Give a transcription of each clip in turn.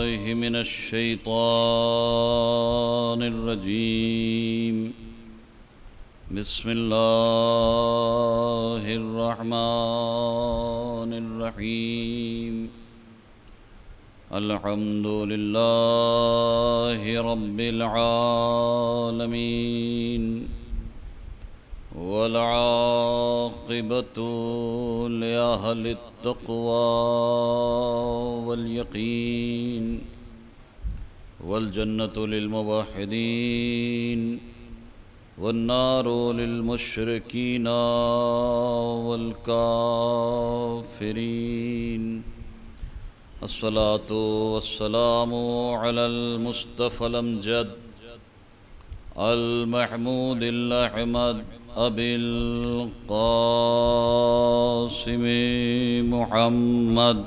بالله من الشيطان الرجيم. بسم الله الرحمن الرحيم. الحمد لله رب العالمين، والعاقبة لأهل التقوى واليقين، والجنة للموحدين، والنار للمشركين والكافرين. الصلاة والسلام على المصطفى الأمجد المحمود الأحمد أبي القاسم محمد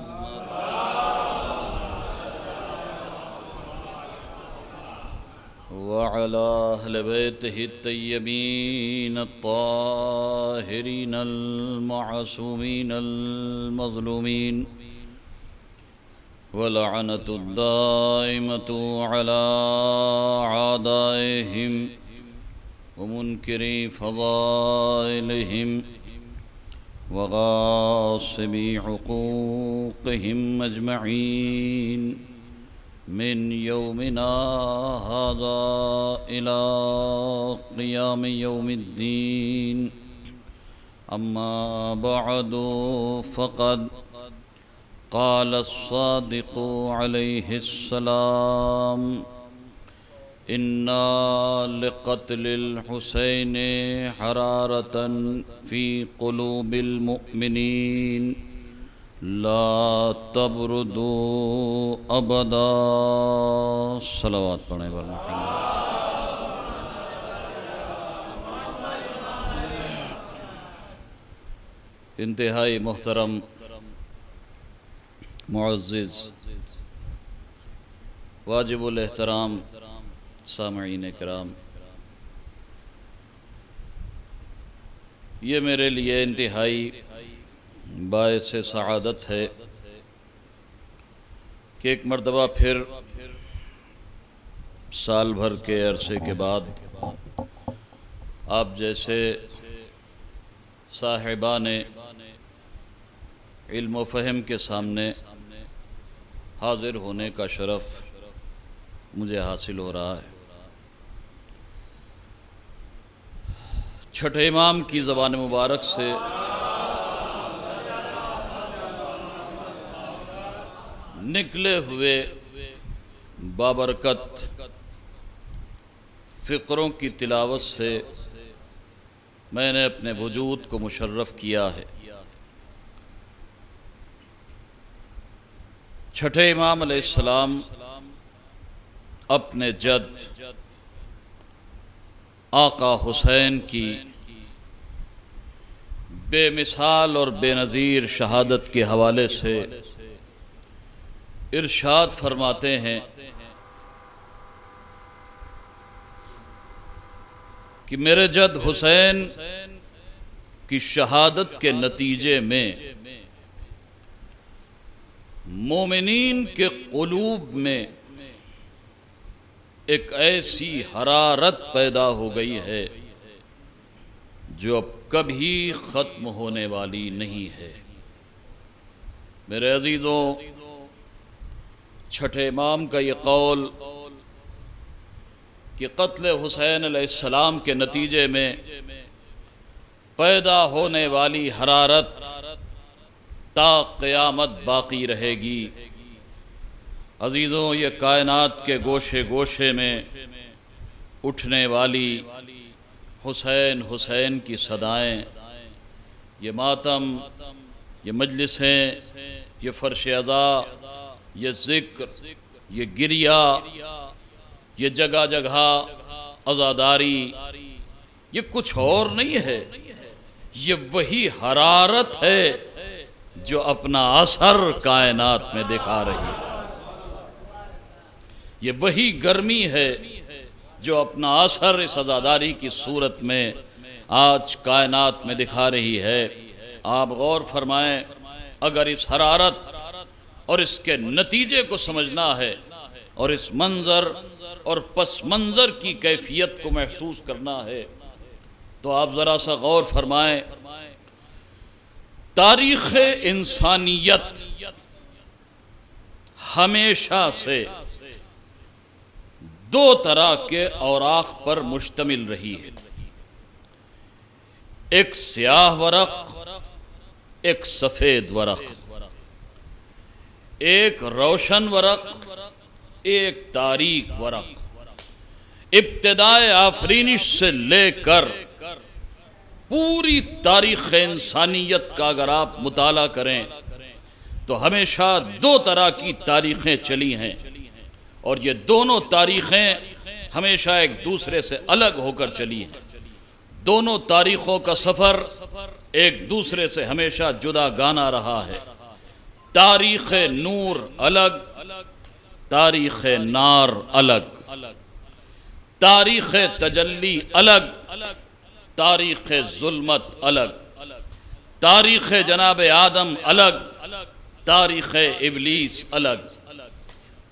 وعلى أهل بيته الطيبين الطاهرين المعصومين المظلومين، ولعنة الدائمة على أعدائهم ومنكري فضائلهم وغاصبي حقوقهم أجمعين، من يومنا هذا إلى قيام يوم الدين. أما بعد، فقد قال الصادق عليه السلام: إنا لقتل الحسين حرارة في قلوب المؤمنين لا تبردوا أبدا. صلوات پڑھیں بر محمد. انتہائی محترم معزز واجب الاحترام سامعین کرام، یہ میرے لیے انتہائی باعث سعادت ہے کہ ایک مرتبہ پھر سال بھر کے عرصے کے بعد آپ جیسے صاحبان علم و فہم کے سامنے حاضر ہونے کا شرف مجھے حاصل ہو رہا ہے. چھٹے امام کی زبان مبارک سے نکلے ہوئے بابرکت فقروں کی تلاوت سے میں نے اپنے وجود کو مشرف کیا ہے. چھٹے امام علیہ السلام اپنے جد آقا حسین کی بے مثال اور بے نظیر شہادت کے حوالے سے ارشاد فرماتے ہیں کہ میرے جد حسین کی شہادت کے نتیجے میں مومنین کے قلوب میں ایک ایسی حرارت پیدا ہو گئی ہے جو اب کبھی ختم ہونے والی نہیں ہے. میرے عزیزوں، چھٹے امام کا یہ قول کہ قتل حسین علیہ السلام کے نتیجے میں پیدا ہونے والی حرارت تا قیامت باقی رہے گی. عزیزوں، یہ کائنات کے گوشے گوشے میں اٹھنے والی حسین حسین کی صدائیں، یہ ماتم، یہ مجلسیں، یہ فرش عزا، یہ ذکر، یہ گریہ، یہ جگہ جگہ عزاداری، یہ کچھ اور نہیں ہے، یہ وہی حرارت ہے جو اپنا اثر کائنات میں دکھا رہی ہے. یہ وہی گرمی ہے جو اپنا اثر اس عزاداری کی صورت میں آج کائنات میں دکھا رہی ہے. آپ غور فرمائیں، اگر اس حرارت اور اس کے نتیجے کو سمجھنا ہے اور اس منظر اور پس منظر کی کیفیت کو محسوس کرنا ہے تو آپ ذرا سا غور فرمائیں. تاریخ انسانیت ہمیشہ سے دو طرح کے اوراق پر مشتمل رہی ہے. ایک سیاہ ورق، ایک سفید ورق. ایک روشن ورق، ایک تاریک ورق. ابتدائے آفرینش سے لے کر پوری تاریخ انسانیت کا اگر آپ مطالعہ کریں تو ہمیشہ دو طرح کی تاریخیں چلی ہیں، اور یہ دونوں تاریخیں ہمیشہ ایک دوسرے سے الگ ہو کر چلی ہیں. دونوں تاریخوں کا سفر ایک دوسرے سے ہمیشہ جدا گانا رہا ہے. تاریخ نور الگ، تاریخ نار الگ. تاریخ تجلی الگ، تاریخ ظلمت الگ. تاریخ جناب آدم الگ، تاریخ ابلیس الگ.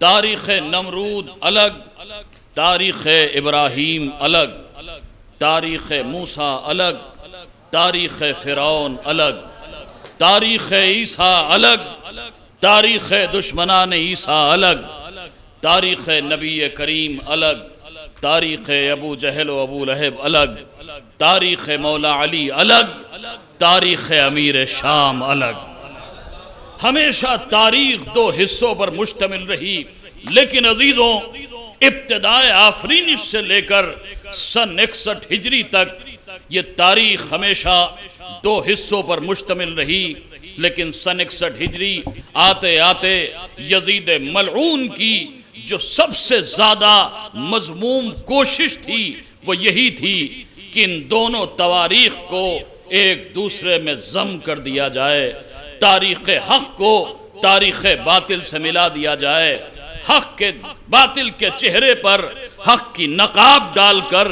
تاریخ نمرود الگ، تاریخ ابراہیم الگ. تاریخ موسیٰ الگ، تاریخ فرعون الگ. تاریخ عیسیٰ الگ، تاریخ دشمنان عیسیٰ الگ. تاریخ نبی کریم الگ، تاریخ ابو جہل و ابو لہب الگ. تاریخ مولا علی الگ، تاریخ امیر شام الگ. ہمیشہ تاریخ دو حصوں پر مشتمل رہی، لیکن عزیزوں ابتدائے آفرینش سے لے کر سن 61 ہجری تک یہ تاریخ ہمیشہ دو حصوں پر مشتمل رہی. لیکن سن 61 ہجری آتے آتے یزید ملعون کی جو سب سے زیادہ مذموم کوشش تھی وہ یہی تھی کہ ان دونوں تواریخ کو ایک دوسرے میں ضم کر دیا جائے. تاریخ حق کو تاریخ باطل سے ملا دیا جائے. حق کے باطل کے چہرے پر حق کی نقاب ڈال کر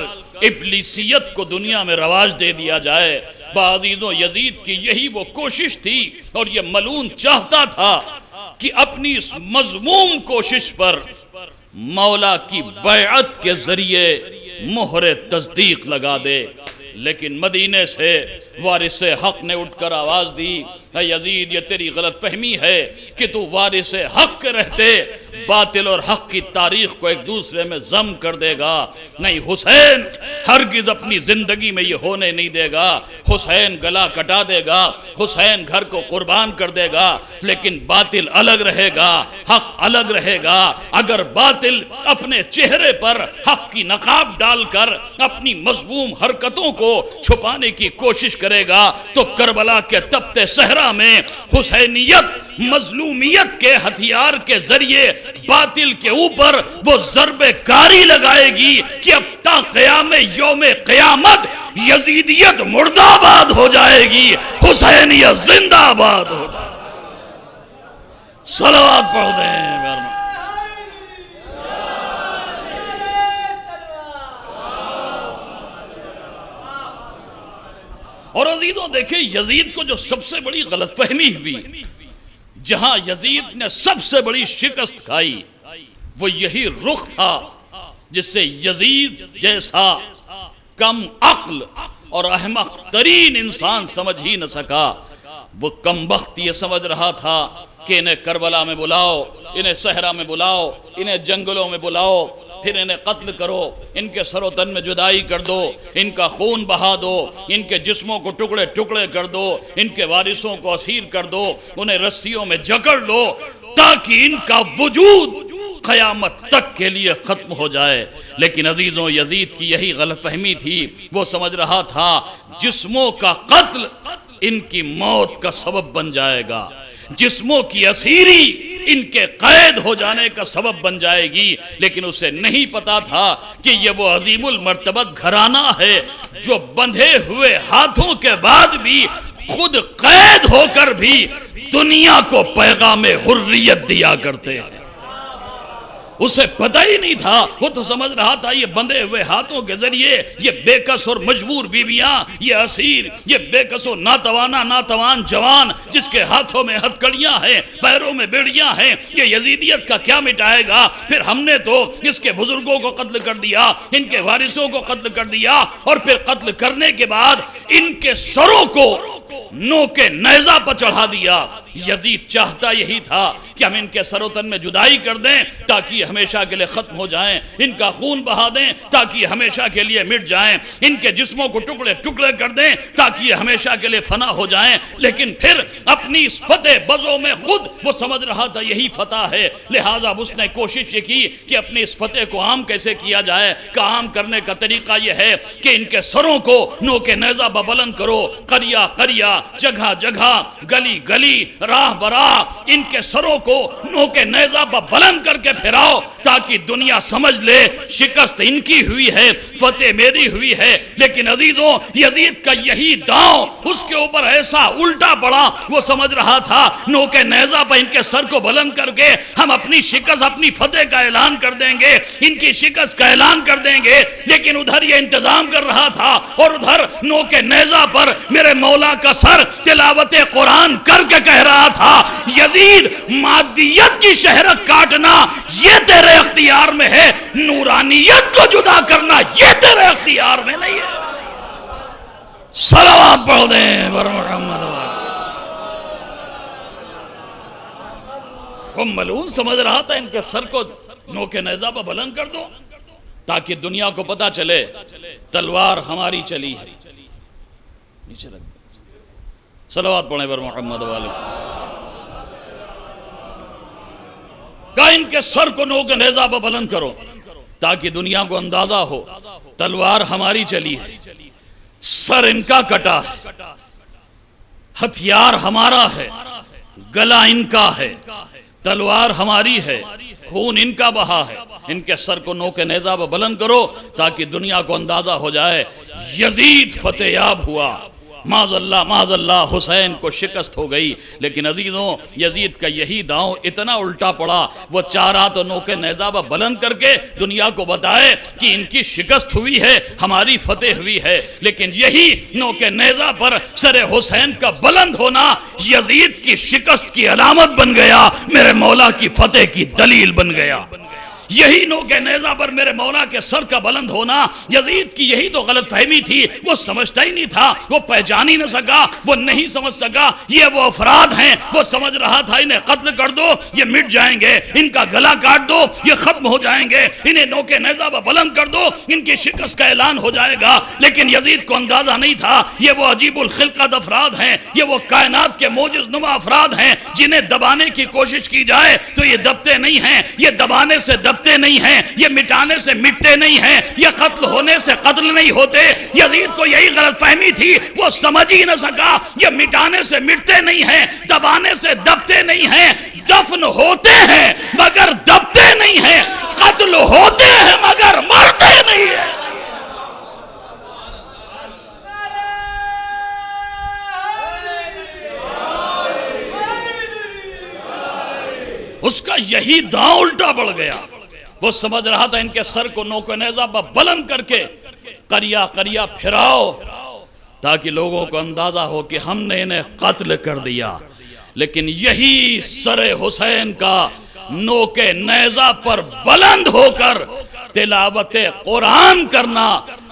ابلیسیت کو دنیا میں رواج دے دیا جائے. عزیزوں یزید کی یہی وہ کوشش تھی، اور یہ ملعون چاہتا تھا کہ اپنی اس مذموم کوشش پر مولا کی بیعت کے ذریعے مہر تصدیق لگا دے. لیکن مدینے سے وارث حق نے اٹھ کر آواز دی، اے یزید یہ تیری غلط فہمی ہے کہ تو وارث حق کے رہتے باطل اور حق کی تاریخ کو ایک دوسرے میں ضم کر دے گا. نہیں، حسین ہرگز اپنی زندگی میں یہ ہونے نہیں دے گا. حسین گلا کٹا دے گا، حسین گھر کو قربان کر دے گا، لیکن باطل الگ رہے گا، حق الگ رہے گا. اگر باطل اپنے چہرے پر حق کی نقاب ڈال کر اپنی مذموم حرکتوں کو چھپانے کی کوشش کرے گا تو کربلا کے تپتے صحرا میں حسینیت مظلومیت کے ہتھیار کے ذریعے باطل کے اوپر وہ ضرب کاری لگائے گی کہ اب تا قیام یوم قیامت یزیدیت مردہ آباد ہو جائے گی، حسینیت زندہ آباد ہو جائے گی. صلوات پڑھ دیں. اور عزیزوں دیکھیں یزید کو جو سب سے بڑی غلط فہمی ہوئی، جہاں یزید نے سب سے بڑی شکست کھائی، وہ یہی رخ تھا جس سے یزید جیسا کم عقل اور احمق ترین انسان سمجھ ہی نہ سکا. وہ کم بخت یہ سمجھ رہا تھا کہ انہیں کربلا میں بلاؤ، انہیں صحرا میں بلاؤ، انہیں جنگلوں میں بلاؤ، پھر انہیں قتل کرو، ان کے سر و تن میں جدائی کر دو، ان کا خون بہا دو، ان کے جسموں کو ٹکڑے ٹکڑے کر دو، ان کے وارثوں کو اسیر کر دو، انہیں رسیوں میں جکڑ لو تاکہ ان کا وجود قیامت تک کے لیے ختم ہو جائے. لیکن عزیزوں یزید کی یہی غلط فہمی تھی. وہ سمجھ رہا تھا جسموں کا قتل ان کی موت کا سبب بن جائے گا، جسموں کی اسیری ان کے قید ہو جانے کا سبب بن جائے گی. لیکن اسے نہیں پتا تھا کہ یہ وہ عظیم المرتبت گھرانہ ہے جو بندھے ہوئے ہاتھوں کے بعد بھی خود قید ہو کر بھی دنیا کو پیغام حریت دیا کرتے ہیں. اسے پتہ ہی نہیں تھا، وہ تو سمجھ رہا تھا یہ بندھے ہوئے ہاتھوں کے ذریعے یہ بے کس اور مجبور بیویاں، یہ اسیر، یہ بے کس و ناتوان جوان جس کے ہاتھوں میں ہتھکڑیاں ہیں، پیروں میں بیڑیاں ہیں، یہ یزیدیت کا کیا مٹائے گا؟ پھر ہم نے تو اس کے بزرگوں کو قتل کر دیا، ان کے وارثوں کو قتل کر دیا، اور پھر قتل کرنے کے بعد ان کے سروں کو نو کے نیزہ پر چڑھا دیا۔ یزید چاہتا یہی تھا کہ ہم ان کے سر و تن میں جدائی کر دیں تاکہ یہ ہمیشہ کے لیے ختم ہو جائیں، ان کا خون بہا دیں تاکہ یہ ہمیشہ کے لیے مٹ جائیں، ان کے جسموں کو ٹکڑے ٹکڑے کر دیں تاکہ یہ ہمیشہ کے لیے فنا ہو جائیں۔ لیکن پھر اپنی اس فتح بزوں میں خود وہ سمجھ رہا تھا یہی فتح ہے، لہٰذا اس نے کوشش یہ کی کہ اپنی اس فتح کو عام کیسے کیا جائے۔ کہ عام کرنے کا طریقہ یہ ہے کہ ان کے سروں کو نو کے نیزہ پر بلند کرو، قریہ قریہ، جگہ جگہ، گلی گلی، راہ براہ، ان کے سروں کو نو کے نیزہ پر بلند کر کے پھراؤ تاکہ دنیا سمجھ لے شکست ان کی ہوئی ہے، فتح میری ہوئی ہے۔ لیکن عزیزوں، یزید کا یہی داؤں اس کے اوپر ایسا الٹا پڑا، وہ سمجھ رہا تھا نو کے نیزہ پر ان کے سر کو بلند کر کے ہم اپنی شکست، اپنی فتح کا اعلان کر دیں گے، ان کی شکست کا اعلان کر دیں گے۔ لیکن ادھر یہ انتظام کر رہا تھا اور ادھر نو کے نیزہ پر میرے مولا کا سر تلاوت قرآن کر کے کہہ رہا تھا، یزید مادیت کی شہرت کاٹنا یہ تیرے اختیار میں ہے، نورانیت کو جدا کرنا یہ تیرے اختیار میں نہیں ہے۔ صلوات پڑھ دیں بر محمد۔ وہ ملعون سمجھ رہا تھا ان کے سر کو نو کے نیزہ پر بلند کر دو تاکہ دنیا کو پتا چلے تلوار ہماری چلی ہے۔ نیچے رکھ دیں، صلوات پڑھیں بر محمد والے۔ کہا ان کے سر کو نو کے نیزہ پر بلند کرو تاکہ دنیا کو اندازہ ہو تلوار ہماری چلی ہے، سر ان کا کٹا ہے، ہتھیار ہمارا ہے، گلا ان کا ہے، تلوار ہماری ہے، خون ان کا بہا ہے۔ ان کے سر کو نو کے نیزہ پر بلند کرو تاکہ دنیا کو اندازہ ہو جائے یزید فتح یاب ہوا۔ معاذ اللہ حسین کو شکست ہو گئی۔ لیکن عزیزوں، یزید کا یہی داؤں اتنا الٹا پڑا، وہ چاہ رہا تو نو کے نیزہ پر بلند کر کے دنیا کو بتائے کہ ان کی شکست ہوئی ہے، ہماری فتح ہوئی ہے۔ لیکن یہی نو کے نیزہ پر سر حسین کا بلند ہونا یزید کی شکست کی علامت بن گیا، میرے مولا کی فتح کی دلیل بن گیا۔ یہی نو کے نیزہ پر میرے مولا کے سر کا بلند ہونا یزید کی یہی تو غلط فہمی تھی، وہ سمجھتا ہی نہیں تھا، وہ پہچان ہی نہ سکا، وہ نہیں سمجھ سکا یہ وہ افراد ہیں۔ وہ سمجھ رہا تھا انہیں قتل کر دو یہ مٹ جائیں گے، ان کا گلا کاٹ دو یہ ختم ہو جائیں گے، انہیں نو کے نیزہ پر بلند کر دو ان کی شکست کا اعلان ہو جائے گا۔ لیکن یزید کو اندازہ نہیں تھا یہ وہ عجیب الخلقت افراد ہیں، یہ وہ کائنات کے موجز نما افراد ہیں جنہیں دبانے کی کوشش کی جائے تو یہ دبتے نہیں ہیں، یہ دبانے سے نہیں ہیں، یہ مٹانے سے مٹتے نہیں ہیں، یہ قتل ہونے سے قتل نہیں ہوتے۔ یزید کو یہی غلط فہمی تھی، وہ سمجھ ہی نہ سکا یہ مٹانے سے مٹتے نہیں ہیں، دبانے سے دبتے نہیں ہیں، دفن ہوتے ہیں مگر دبتے نہیں ہیں، قتل ہوتے ہیں مگر مرتے نہیں ہیں۔ اس کا یہی داؤں الٹا پڑ گیا۔ وہ سمجھ رہا تھا ان کے سر کو نو کے نیزہ پر بلند کر کے قریہ قریہ پھراؤ تاکہ لوگوں کو اندازہ ہو کہ ہم نے انہیں قتل کر دیا۔ لیکن یہی سر حسین کا نو کے نیزہ پر بلند ہو کر تلاوت قرآن کرنا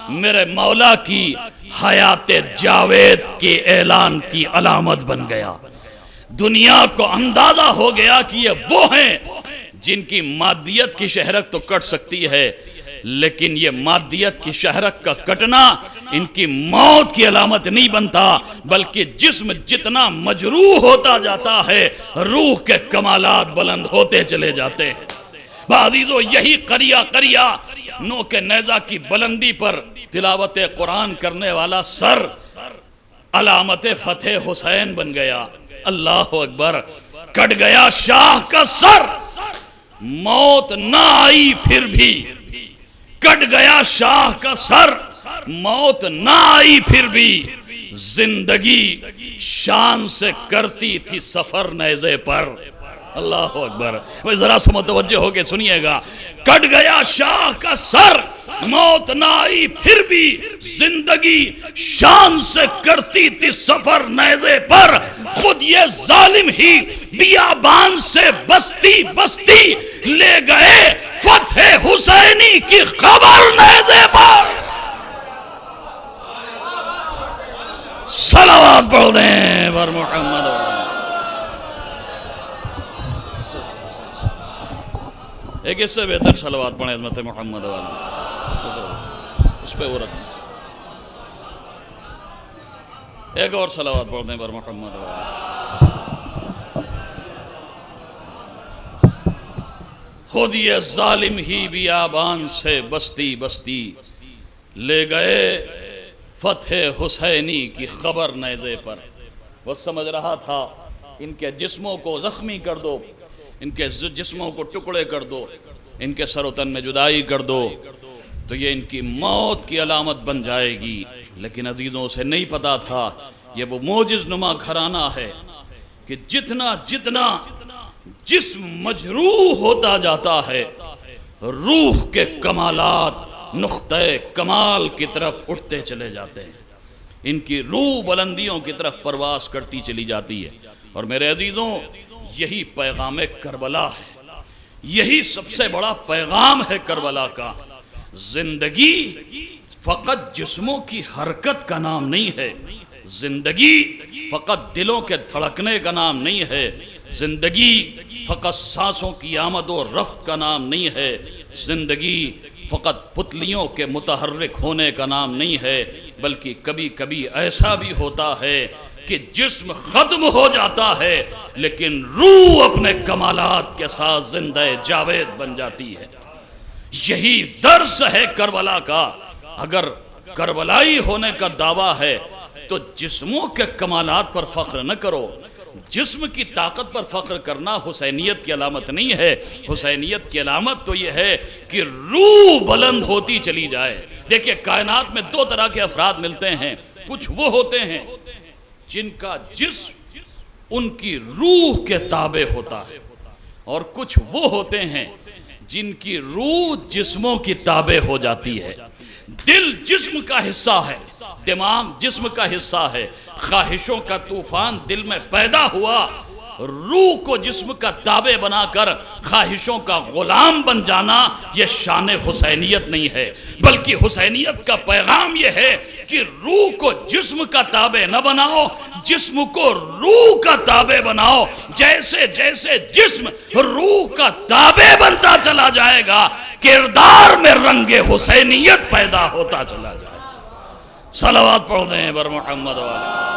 میرے مولا کی حیات جاوید کے اعلان کی علامت بن گیا۔ دنیا کو اندازہ ہو گیا کہ یہ وہ ہیں جن کی مادیت کی شہرت تو کٹ سکتی ہے، لیکن یہ مادیت کی شہرت کا کٹنا ان کی موت کی علامت نہیں بنتا، بلکہ جسم جتنا مجروح ہوتا جاتا ہے روح کے کمالات بلند ہوتے چلے جاتے ہیں۔ عزیزو، یہی قریہ قریہ نو کے نیزہ کی بلندی پر تلاوت قرآن کرنے والا سر علامت فتح حسین بن گیا۔ اللہ اکبر، کٹ گیا شاہ کا سر، موت نہ آئی پھر بھی، کٹ گیا شاہ کا سر، موت نہ آئی پھر بھی، زندگی شان سے کرتی تھی سفر نیزے پر۔ اللہ اکبر. ذرا سا متوجہ ہو کے سنیے گا. کٹ گیا شاہ کا سر موت نہ آئی پھر بھی زندگی شان سے کرتی تھی سفر نیزے پر. خود یہ ظالم ہی بیابان سے بستی بستی لے گئے فتح حسینی کی خبر نیزے پر. صلوات پڑھ دیں بر محمد. ایک اس سے بہتر صلوات پڑھیں عظمت محمد والا. اس پہ وہ رکھ. ایک اور صلوات پڑھ دیں بر محمد والا. خود یہ ظالم ہی بیابان سے بستی بستی لے گئے فتح حسینی کی خبر نیزے پر. وہ سمجھ رہا تھا ان کے جسموں کو زخمی کر دو, ان کے جسموں کو ٹکڑے کر دو, ان کے سر و تن میں جدائی کر دو تو یہ ان کی موت کی علامت بن جائے گی. لیکن عزیزوں اسے نہیں پتا تھا یہ وہ معجز نما گھرانہ ہے کہ جتنا جتنا جسم مجروح ہوتا جاتا ہے روح کے کمالات نقطہ کمال کی طرف اٹھتے چلے جاتے ہیں. ان کی روح بلندیوں کی طرف پرواز کرتی چلی جاتی ہے. اور میرے عزیزوں یہی پیغام کربلا ہے, یہی سب سے بڑا پیغام ہے کربلا کا. زندگی فقط جسموں کی حرکت کا نام نہیں ہے, زندگی فقط دلوں کے دھڑکنے کا نام نہیں ہے, زندگی فقط سانسوں کی آمد و رفت کا نام نہیں ہے, زندگی فقط پتلیوں کے متحرک ہونے کا نام نہیں ہے, بلکہ کبھی کبھی ایسا بھی ہوتا ہے کہ جسم ختم ہو جاتا ہے لیکن روح اپنے کمالات کے ساتھ زندہ جاوید بن جاتی ہے. یہی درس ہے کربلا کا. اگر کربلائی ہونے کا دعویٰ ہے تو جسموں کے کمالات پر فخر نہ کرو. جسم کی طاقت پر فخر کرنا حسینیت کی علامت نہیں ہے. حسینیت کی علامت تو یہ ہے کہ روح بلند ہوتی چلی جائے. دیکھیں کائنات میں دو طرح کے افراد ملتے ہیں. کچھ وہ ہوتے ہیں جن کا جسم ان کی روح کے تابع ہوتا ہے, اور کچھ وہ ہوتے ہیں جن کی روح جسموں کی تابع ہو جاتی ہے. دل جسم کا حصہ ہے, دماغ جسم کا حصہ ہے. خواہشوں کا طوفان دل میں پیدا ہوا, روح کو جسم کا تابع بنا کر خواہشوں کا غلام بن جانا یہ شان حسینیت نہیں ہے, بلکہ حسینیت کا پیغام یہ ہے کہ روح کو جسم کا تابع نہ بناؤ, جسم کو روح کا تابع بناؤ. جیسے جیسے جسم روح کا تابع بنتا چلا جائے گا کردار میں رنگ حسینیت پیدا ہوتا چلا جائے گا. صلوات پڑھ دیں بر محمد والا.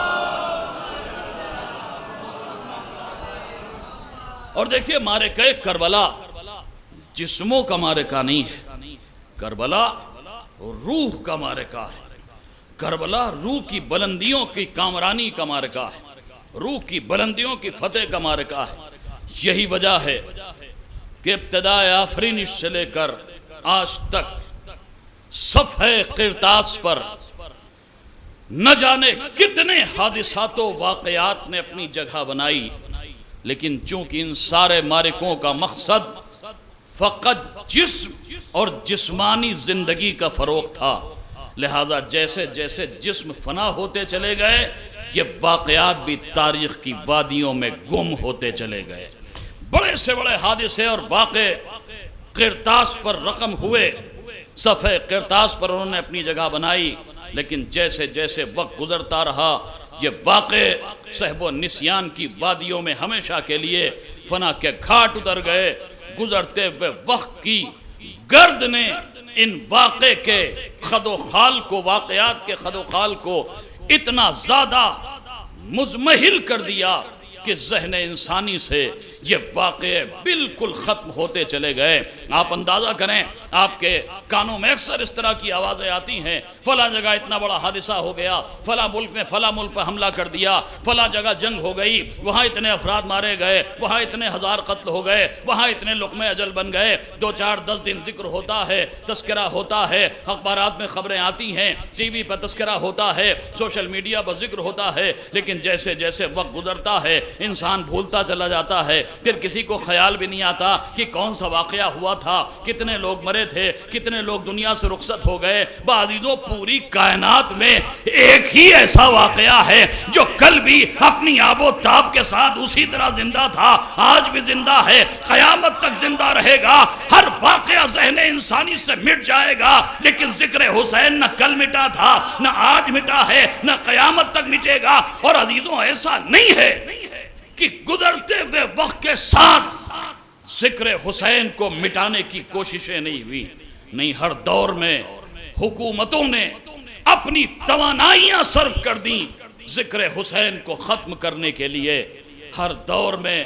اور دیکھیے معرکہ کربلا جسموں کا معرکہ نہیں ہے, کربلا روح کا معرکہ ہے. کربلا روح کی بلندیوں کی کامرانی کا معرکہ ہے, روح کی بلندیوں کی فتح کا معرکہ ہے. یہی وجہ ہے کہ ابتدائے آفرینش سے لے کر آج تک صفحہ قرطاس پر نہ جانے کتنے حادثات و واقعات نے اپنی جگہ بنائی, لیکن چونکہ ان سارے معرکوں کا مقصد فقط جسم اور جسمانی زندگی کا فروغ تھا, لہذا جیسے جیسے جسم فنا ہوتے چلے گئے یہ واقعات بھی تاریخ کی وادیوں میں گم ہوتے چلے گئے. بڑے سے بڑے حادثے اور واقع قرطاس پر رقم ہوئے, صفحہ قرطاس پر انہوں نے اپنی جگہ بنائی, لیکن جیسے جیسے وقت گزرتا رہا یہ واقع صحب و نسیان کی وادیوں میں ہمیشہ کے لیے فنا کے گھاٹ اتر گئے. گزرتے ہوئے وقت کی گرد نے ان واقع کے خد و خال کو, واقعات کے خد و خال کو اتنا زیادہ مزمحل کر دیا کہ ذہن انسانی سے یہ واقعے بالکل ختم ہوتے چلے گئے. آپ اندازہ کریں, آپ کے کانوں میں اکثر اس طرح کی آوازیں آتی ہیں, فلاں جگہ اتنا بڑا حادثہ ہو گیا, فلاں ملک نے فلاں ملک پر حملہ کر دیا, فلاں جگہ جنگ ہو گئی, وہاں اتنے افراد مارے گئے, وہاں اتنے ہزار قتل ہو گئے, وہاں اتنے لقمے اجل بن گئے. 2-4-10 دن ذکر ہوتا ہے, تذکرہ ہوتا ہے, اخبارات میں خبریں آتی ہیں, ٹی وی پر تذکرہ ہوتا ہے, سوشل میڈیا پر ذکر ہوتا ہے, لیکن جیسے جیسے وقت گزرتا ہے انسان بھولتا چلا جاتا ہے. پھر کسی کو خیال بھی نہیں آتا کہ کون سا واقعہ ہوا تھا، کتنے لوگ مرے تھے، کتنے لوگ دنیا سے رخصت ہو گئے۔ عزیزوں پوری کائنات میں ایک ہی ایسا واقعہ ہے جو کل بھی اپنی آب و تاب کے ساتھ اسی طرح زندہ تھا، آج بھی زندہ ہے، قیامت تک زندہ رہے گا۔ ہر واقعہ ذہن انسانی سے مٹ جائے گا، لیکن ذکر حسین نہ کل مٹا تھا، نہ آج مٹا ہے، نہ قیامت تک مٹے گا۔ اور عزیزوں ایسا نہیں ہے کہ گزرتے ہوئے وقت کے ساتھ ذکر حسین کو مٹانے کی کوششیں نہیں ہوئی، نہیں، ہر دور میں حکومتوں نے اپنی توانائیاں صرف کر دیں ذکر حسین کو ختم کرنے کے لیے۔ ہر دور میں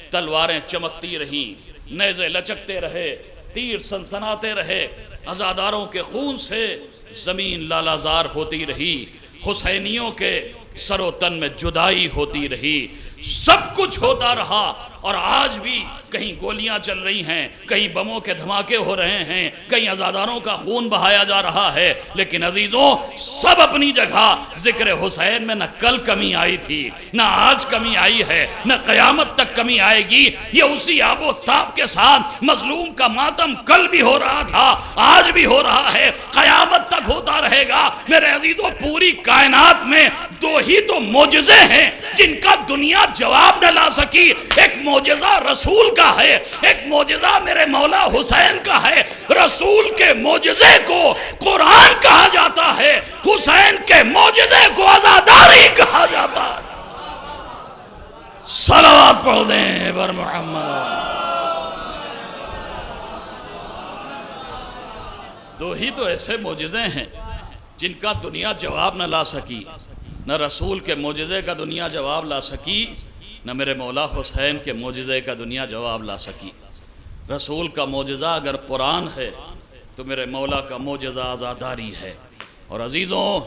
تلواریں چمکتی رہیں، نیزے لچکتے رہے، تیر سنسناتے رہے، عزاداروں کے خون سے زمین لالازار ہوتی رہی، حسینیوں کے سر و تن میں جدائی ہوتی رہی، سب کچھ ہوتا رہا۔ اور آج بھی کہیں گولیاں چل رہی ہیں، کہیں بموں کے دھماکے ہو رہے ہیں، کہیں عزاداروں کا خون بہایا جا رہا ہے، لیکن عزیزوں سب اپنی جگہ ذکر حسین میں نہ کل کمی آئی تھی، نہ آج کمی آئی ہے، نہ قیامت تک کمی آئے گی۔ یہ اسی آب و تاب کے ساتھ مظلوم کا ماتم کل بھی ہو رہا تھا، آج بھی ہو رہا ہے، قیامت تک ہوتا رہے گا۔ میرے عزیزوں پوری کائنات میں دو ہی تو معجزے ہیں جن کا دنیا جواب نہ لا سکی۔ ایک معجزہ رسول کا ہے، ایک معجزہ میرے مولا حسین کا ہے۔ رسول کے معجزے کو قرآن کہا جاتا ہے، حسین کے معجزے کو عزاداری کہا جاتا ہے۔ صلوات پڑھ دیں بر محمد۔ دو ہی تو ایسے معجزے ہیں جن کا دنیا جواب نہ لا سکی، نہ رسول کے معجزے کا دنیا جواب لا سکی، نہ میرے مولا حسین کے معجزے کا دنیا جواب لا سکی۔ رسول کا معجزہ اگر قرآن ہے تو میرے مولا کا معجزہ عزاداری ہے۔ اور عزیزوں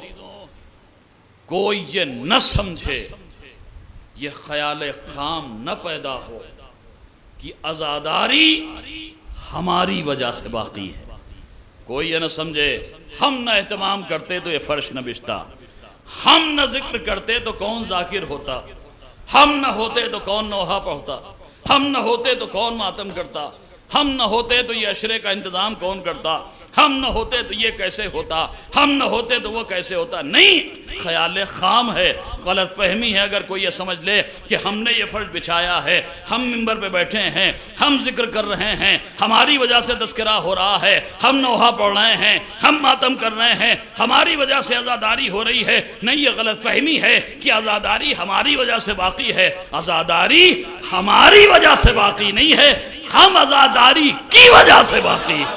کوئی یہ نہ سمجھے، یہ خیال خام نہ پیدا ہو کہ عزاداری ہماری وجہ سے باقی ہے۔ کوئی یہ نہ سمجھے ہم نہ اہتمام کرتے تو یہ فرش نہ بچھتا، ہم نہ ذکر کرتے تو کون ذاکر ہوتا، ہم نہ ہوتے تو کون نوحہ پڑھتا، ہم نہ ہوتے تو کون ماتم کرتا، ہم نہ ہوتے تو یہ عشرے کا انتظام کون کرتا، ہم نہ ہوتے تو یہ کیسے ہوتا، ہم نہ ہوتے تو وہ کیسے ہوتا۔ نہیں، خیال خام ہے، غلط فہمی ہے اگر کوئی یہ سمجھ لے کہ ہم نے یہ فرش بچھایا ہے، ہم منبر پہ بیٹھے ہیں، ہم ذکر کر رہے ہیں، ہماری وجہ سے تذکرہ ہو رہا ہے، ہم نوحہ پڑھ رہے ہیں، ہم ماتم کر رہے ہیں، ہماری وجہ سے عزاداری ہو رہی ہے۔ نہیں، یہ غلط فہمی ہے کہ عزاداری ہماری وجہ سے باقی ہے۔ عزاداری ہماری وجہ سے باقی نہیں ہے، ہم عزاداری کی وجہ سے باقی ہے۔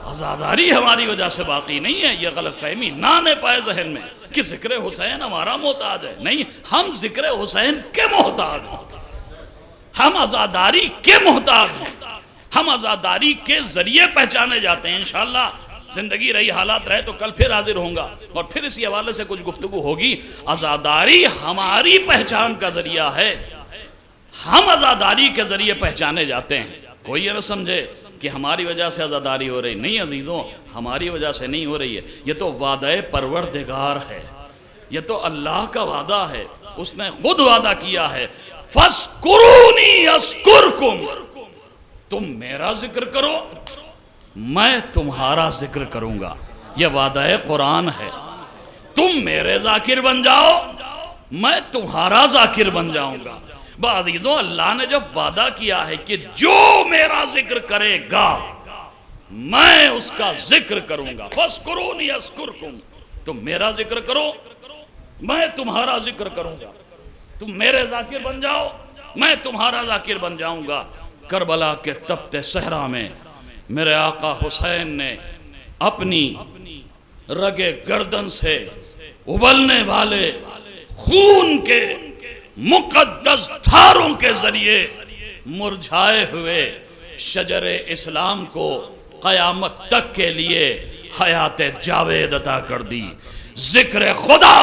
عزاداری ہماری وجہ سے باقی نہیں ہے۔ یہ غلط فہمی نہ آنے پائے ذہن میں کہ ذکر حسین ہمارا محتاج ہے۔ نہیں، ہم ذکر حسین کے محتاج ہیں، ہم عزاداری کے محتاج ہیں، ہم عزاداری کے ذریعے پہچانے جاتے ہیں۔ انشاءاللہ زندگی رہی حالات رہے تو کل پھر حاضر ہوں گا اور پھر اسی حوالے سے کچھ گفتگو ہوگی۔ عزاداری ہماری پہچان کا ذریعہ ہے، ہم عزاداری کے ذریعے پہچانے جاتے ہیں۔ کوئی یہ نہ سمجھے کہ ہماری وجہ سے عزاداری ہو رہی، نہیں عزیزوں، ہماری وجہ سے نہیں ہو رہی ہے، یہ تو وعدہ پروردگار ہے، یہ تو اللہ کا وعدہ ہے، اس نے خود وعدہ کیا ہے، فَاذْكُرُونِي أَذْكُرْكُمْ، تم میرا ذکر کرو میں تمہارا ذکر کروں گا۔ یہ وعدہ قرآن ہے، تم میرے ذاکر بن جاؤ میں تمہارا ذاکر بن جاؤں گا۔ عزیزوں اللہ نے جب وعدہ کیا ہے کہ جو میرا ذکر کرے گا میں اس کا ذکر کروں گا، فَاذْكُرُونِي أَذْكُرْكُمْ، تم میرا ذکر کرو میں تمہارا ذکر کروں گا، تم میرے ذاکر بن جاؤ میں تمہارا ذاکر بن جاؤں گا۔ کربلا کے تپتے صحرا میں میرے آقا حسین نے اپنی رگ گردن سے ابلنے والے خون کے مقدس دھاروں کے ذریعے مرجھائے ہوئے شجر اسلام کو قیامت تک کے لیے حیات جاوید عطا کر دی۔ ذکر خدا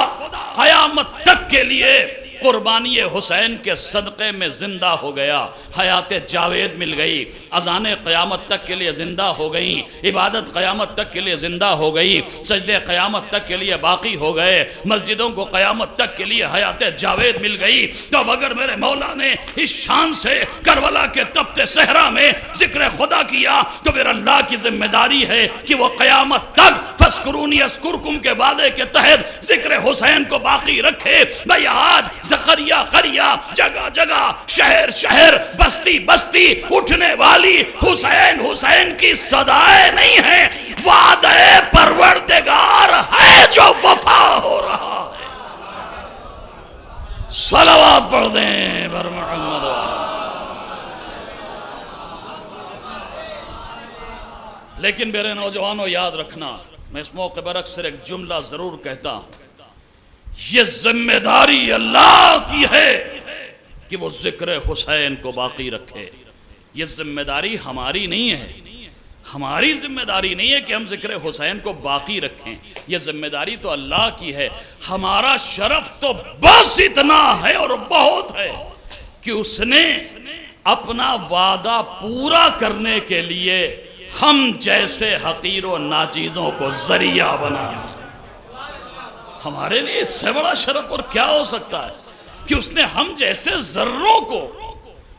قیامت تک کے لیے قربانی حسین کے صدقے میں زندہ ہو گیا، حیات جاوید مل گئی، اذان قیامت تک کے لیے زندہ ہو گئی، عبادت قیامت تک کے لیے زندہ ہو گئی، سجدے قیامت تک کے لیے باقی ہو گئے، مسجدوں کو قیامت تک کے لیے حیات جاوید مل گئی۔ تو اب اگر میرے مولا نے اس شان سے کربلا کے تپتے صحرا میں ذکر خدا کیا تو پھر اللہ کی ذمہ داری ہے کہ وہ قیامت تک فَاسْكُرُونِي أَذْكُرْكُمْ کے وعدے کے تحت ذکر حسین کو باقی رکھے۔ بھئی آج زکریہ قریہ، جگہ جگہ، شہر شہر، بستی بستی اٹھنے والی حسین حسین کی صدائیں نہیں ہیں، وعدہ پروردگار ہے جو وفا ہو رہا ہے۔ صلوات پڑھ دیں بر محمد۔ لیکن میرے نوجوانوں یاد رکھنا، میں اس موقع پر اکثر ایک جملہ ضرور کہتا ہوں، یہ ذمہ داری اللہ کی ہے کہ وہ ذکر حسین کو باقی رکھے۔ یہ ذمہ داری ہماری نہیں ہے، ہماری ذمہ داری نہیں ہے کہ ہم ذکر حسین کو باقی رکھیں، یہ ذمہ داری تو اللہ کی ہے۔ ہمارا شرف تو بس اتنا ہے اور بہت ہے کہ اس نے اپنا وعدہ پورا کرنے کے لیے ہم جیسے حقیر و ناچیزوں کو ذریعہ بنایا۔ ہمارے لیے اس سے بڑا شرف اور کیا ہو سکتا ہے کہ اس نے ہم جیسے ذروں کو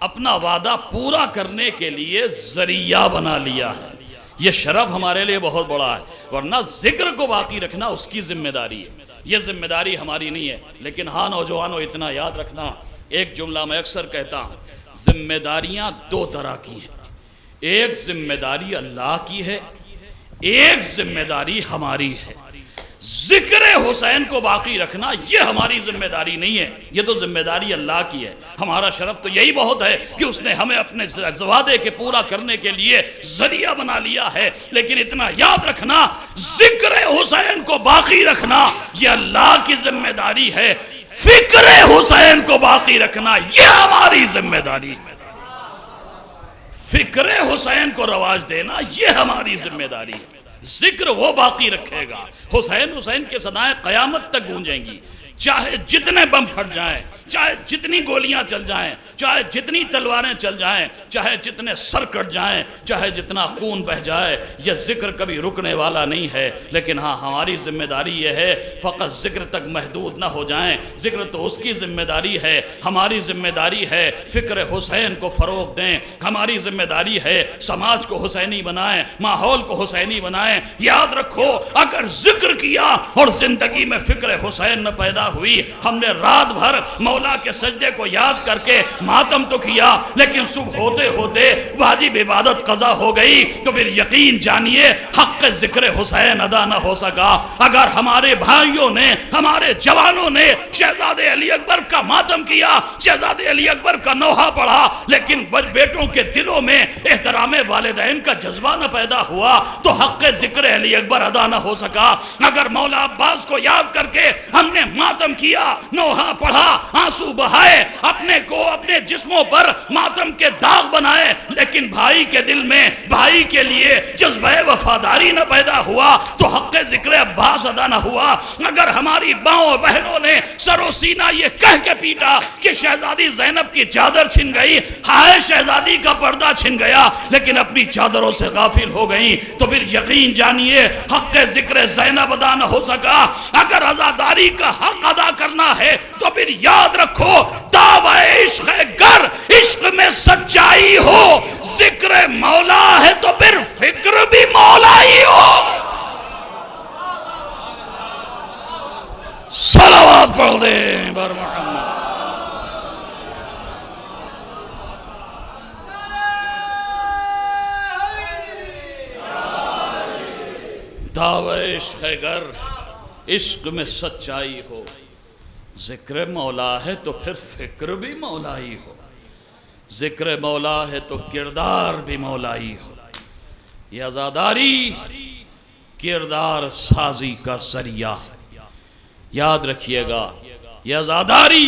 اپنا وعدہ پورا کرنے کے لیے ذریعہ بنا لیا ہے۔ یہ شرف ہمارے لیے بہت بڑا ہے، ورنہ ذکر کو باقی رکھنا اس کی ذمہ داری ہے، یہ ذمہ داری ہماری نہیں ہے۔ لیکن ہاں نوجوانوں اتنا یاد رکھنا، ایک جملہ میں اکثر کہتا ہوں، ذمہ داریاں دو طرح کی ہیں، ایک ذمہ داری اللہ کی ہے، ایک ذمہ داری ہماری ہے۔ ذکر حسین کو باقی رکھنا یہ ہماری ذمہ داری نہیں ہے، یہ تو ذمہ داری اللہ کی ہے۔ ہمارا شرف تو یہی بہت ہے کہ اس نے ہمیں اپنے وعدے کے پورا کرنے کے لیے ذریعہ بنا لیا ہے۔ لیکن اتنا یاد رکھنا، ذکر حسین کو باقی رکھنا یہ اللہ کی ذمہ داری ہے، فکر حسین کو باقی رکھنا یہ ہماری ذمہ داری ہے۔ فکر حسین کو رواج دینا یہ ہماری ذمہ داری ہے، ذکر وہ باقی رکھے گا۔ حسین حسین کے صدائیں قیامت تک گونجیں گی، چاہے جتنے بم پھٹ جائیں، چاہے جتنی گولیاں چل جائیں، چاہے جتنی تلواریں چل جائیں، چاہے جتنے سر کٹ جائیں، چاہے جتنا خون بہ جائے، یہ ذکر کبھی رکنے والا نہیں ہے۔ لیکن ہاں ہماری ذمہ داری یہ ہے فقط ذکر تک محدود نہ ہو جائیں، ذکر تو اس کی ذمہ داری ہے، ہماری ذمہ داری ہے فکر حسین کو فروغ دیں، ہماری ذمہ داری ہے سماج کو حسینی بنائیں، ماحول کو حسینی بنائیں۔ یاد رکھو اگر ذکر کیا اور زندگی میں فکر حسین نہ پیدا ہوئی، ہم نے رات بھر مولا کے سجدے کو یاد کر کے ماتم تو کیا، لیکن صبح ہوتے ہوتے واجب عبادت قضا ہو گئی، تو پھر یقین جانیے حق ذکر حسین ادا نہ ہو سکا۔ اگر ہمارے بھائیوں نے، ہمارے جوانوں نے شہزادے علی اکبر کا ماتم کیا، شہزادے علی اکبر کا نوحہ پڑھا، لیکن بیٹوں کے دلوں میں احترام والدین کا جذبہ نہ پیدا ہوا، تو حق ذکر علی اکبر ادا نہ ہو سکا۔ اگر مولا عباس کو یاد کر کے ہم نے ماتم کیا، نوحہ پڑھا، آنسو بہائے، اپنے جسموں پر ماتم کے داغ بنائے، لیکن بھائی کے دل میں بھائی کے لیے جذبہ وفاداری نہ پیدا ہوا، تو حق ذکر عباس ادا نہ ہوا۔ اگر ہماری ماؤں بہنوں نے سر و سینہ یہ کہہ کے پیٹا کہ شہزادی زینب کی چادر چھن گئی، ہائے شہزادی کا پردہ چھن گیا، لیکن اپنی چادروں سے غافل ہو گئی، تو پھر یقین جانیے حق ذکر زینب ادا نہ ہو سکا۔ اگر عزاداری کا حق ادا کرنا ہے تو پھر یاد رکھو دعوی عشق گر عشق میں سچائی ہو، ذکر مولا ہے تو پھر فکر بھی مولا ہی ہو۔ صلوات پڑھ دیں بر محمد۔ دعوی عشق گر عشق میں سچائی ہو، ذکر مولا ہے تو پھر فکر بھی مولائی ہو، ذکر مولا ہے تو کردار بھی مولائی ہو۔ یہ عزاداری کردار سازی کا ذریعہ ہے، یاد رکھیے گا، یہ عزاداری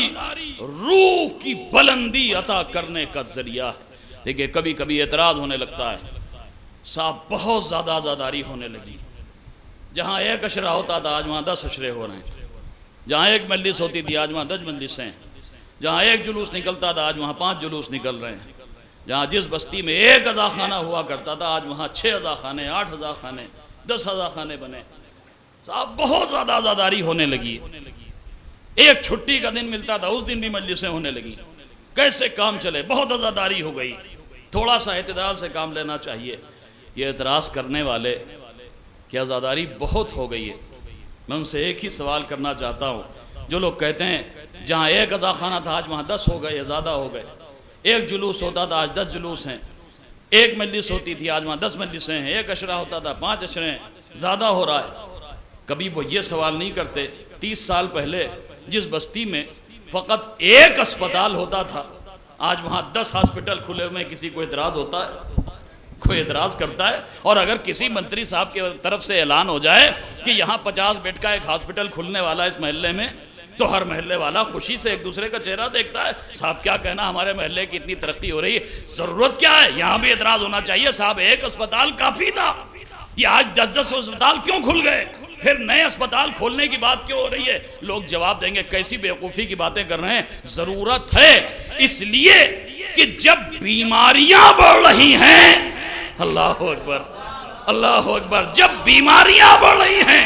روح کی بلندی عطا کرنے کا ذریعہ ہے۔ دیکھیں کبھی کبھی اعتراض ہونے لگتا ہے، صاحب بہت زیادہ عزاداری ہونے لگی، جہاں ایک عشرہ ہوتا تھا آج وہاں 10 عشرے ہو رہے ہیں، جہاں ایک مجلس ہوتی تھی آج وہاں 10 مجلسیں، جہاں ایک جلوس نکلتا تھا آج وہاں 5 جلوس نکل رہے ہیں. جہاں جس بستی میں 1 عزاخانہ ہوا کرتا تھا آج وہاں 6 عزاخانے، 8 عزاخانے، 10 عزاخانے بنے. صاحب بہت زیادہ عزاداری ہونے لگی. ایک چھٹی کا دن ملتا تھا اس دن بھی مجلسیں ہونے لگی. کیسے کام چلے؟ بہت عزاداری ہو گئی. تھوڑا سا اعتدال سے کام لینا چاہیے. یہ اعتراض کرنے والے کہ عزاداری بہت ہو گئی ہے، میں ان سے ایک ہی سوال کرنا چاہتا ہوں. جو لوگ کہتے ہیں جہاں 1 عزاخانہ تھا آج وہاں 10 ہو گئے، زیادہ ہو گئے. 1 جلوس ہوتا تھا آج 10 جلوس ہیں. 1 مجلس ہوتی تھی آج وہاں 10 مجلسیں ہیں. 1 عشرہ ہوتا تھا 5 عشرے ہیں. زیادہ ہو رہا ہے. کبھی وہ یہ سوال نہیں کرتے 30 سال پہلے جس بستی میں فقط 1 اسپتال ہوتا تھا آج وہاں 10 ہاسپٹل کھلے ہوئے ہیں، کسی کو اعتراض ہوتا ہے؟ کوئی اعتراض کرتا ہے؟ اور اگر کسی منتری صاحب کی طرف سے اعلان ہو جائے کہ یہاں 50 بیڈ کا ایک ہاسپٹل کھلنے والا ہے اس محلے میں، تو ہر محلے والا خوشی سے ایک دوسرے کا چہرہ دیکھتا ہے. صاحب کیا کہنا، ہمارے محلے کی اتنی ترقی ہو رہی ہے، ضرورت کیا ہے؟ یہاں بھی اعتراض ہونا چاہیے صاحب 1 اسپتال کافی تھا، یہ آج 10 اسپتال کیوں کھل گئے؟ پھر نئے اسپتال کھولنے کی بات کیوں ہو رہی ہے؟ لوگ جواب دیں گے کیسی بیوقوفی کی باتیں کر رہے ہیں. ضرورت ہے اس لیے کہ جب بیماریاں بڑھ رہی ہیں، اللہ اکبر اللہ اکبر، جب بیماریاں بڑھ رہی ہیں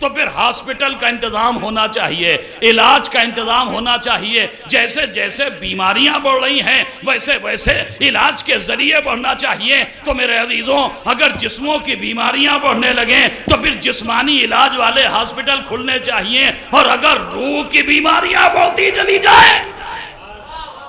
تو پھر ہاسپٹل کا انتظام ہونا چاہیے، علاج کا انتظام ہونا چاہیے. جیسے جیسے بیماریاں بڑھ رہی ہیں ویسے ویسے علاج کے ذریعے بڑھنا چاہیے. تو میرے عزیزوں، اگر جسموں کی بیماریاں بڑھنے لگیں تو پھر جسمانی علاج والے ہاسپٹل کھلنے چاہیے. اور اگر روح کی بیماریاں بڑھتی چلی جائیں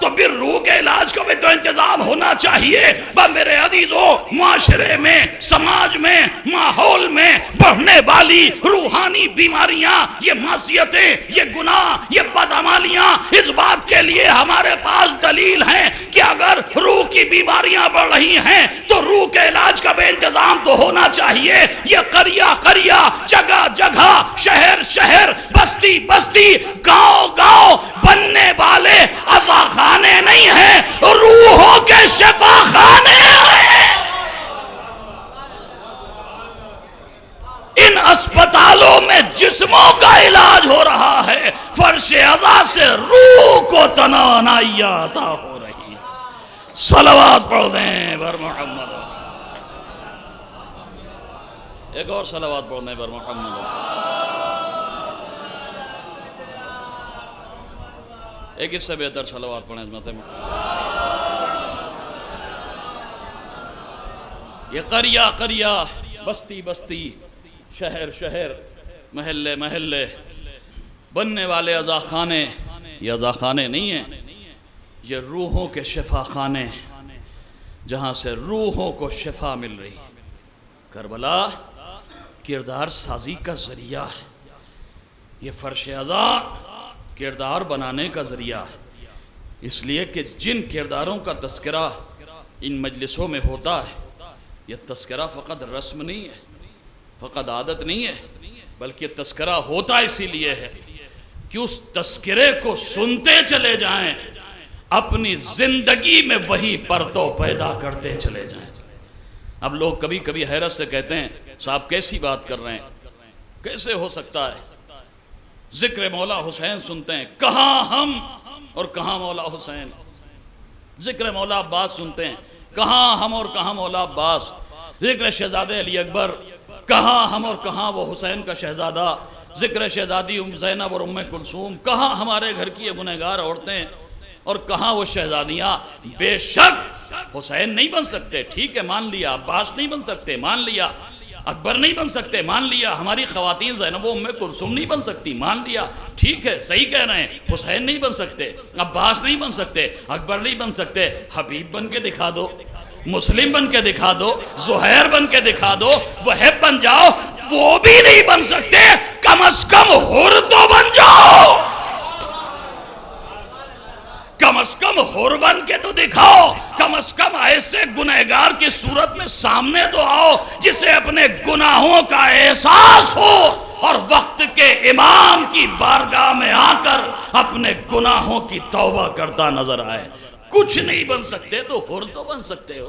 تو پھر روح کے علاج کا بھی تو انتظام ہونا چاہیے. میرے عزیزوں، معاشرے میں، سماج میں، ماحول میں بڑھنے والی روحانی بیماریاں، یہ معصیتیں، یہ گناہ، یہ بدعمالیاں، اس بات کے لیے ہمارے پاس دلیل ہیں کہ اگر روح کی بیماریاں بڑھ رہی ہیں تو روح کے علاج کا بھی انتظام تو ہونا چاہیے. یہ قریہ قریہ، جگہ جگہ، شہر شہر، بستی بستی، گاؤں گاؤں بننے والے عزاخانے نہیں ہیں، روحوں کے شفا خانے ہیں. ان اسپتالوں میں جسموں کا علاج ہو رہا ہے، فرش عزا سے روح کو توانائی عطا ہو رہی ہے. صلوات پڑھ دیں بر محمد. ایک اور صلوات پڑھ دیں بر محمد. ایک اس سے بہتر صلوات پڑھیں عظمت میں. یہ قریہ قریہ، بستی بستی، شہر شہر، محلے محلے بننے والے عزاخانے، یہ عزاخانے نہیں ہیں، یہ روحوں کے شفا خانے جہاں سے روحوں کو شفا مل رہی. کربلا کردار سازی کا ذریعہ ہے. یہ فرش عزا کردار بنانے کا ذریعہ ہے. اس لیے کہ جن کرداروں کا تذکرہ ان مجلسوں میں ہوتا ہے، یہ تذکرہ فقط رسم نہیں ہے، فقط عادت نہیں ہے، بلکہ تذکرہ ہوتا اسی لیے ہے کہ اس تذکرے کو سنتے چلے جائیں، اپنی زندگی میں وہی پرتو پیدا کرتے چلے جائیں. اب لوگ کبھی کبھی حیرت سے کہتے ہیں صاحب کیسی بات کر رہے ہیں، کیسے ہو سکتا ہے؟ ذکر مولا حسین سنتے ہیں، کہاں ہم اور کہاں مولا حسین. ذکر مولا عباس سنتے ہیں، کہاں ہم اور کہاں مولا عباس. ذکر شہزادے علی اکبر، کہاں ہم اور کہاں وہ حسین کا شہزادہ. ذکر شہزادی ام زینب اور ام کلثوم، کہاں ہمارے گھر کی یہ گنہگار عورتیں اور کہاں وہ شہزادیاں. بے شک حسین نہیں بن سکتے، ٹھیک ہے مان لیا. عباس نہیں بن سکتے، مان لیا. اکبر نہیں بن سکتے، مان لیا. ہماری خواتین زینب و ام کلثوم نہیں بن سکتی، مان لیا. ٹھیک ہے صحیح کہہ رہے ہیں. حسین نہیں بن سکتے، عباس نہیں بن سکتے، اکبر نہیں بن سکتے. حبیب بن کے دکھا دو، مسلم بن کے دکھا دو، زہیر بن کے دکھا دو، وہب بن جاؤ. وہ بھی نہیں بن سکتے، کم از کم حر تو بن جاؤ. کم از کم حر بن کے تو دکھاؤ. کم از کم ایسے گنہگار کی صورت میں سامنے تو آؤ جسے اپنے گناہوں کا احساس ہو اور وقت کے امام کی بارگاہ میں آ کر اپنے گناہوں کی توبہ کرتا نظر آئے. کچھ نہیں بن سکتے تو حر تو بن سکتے ہو،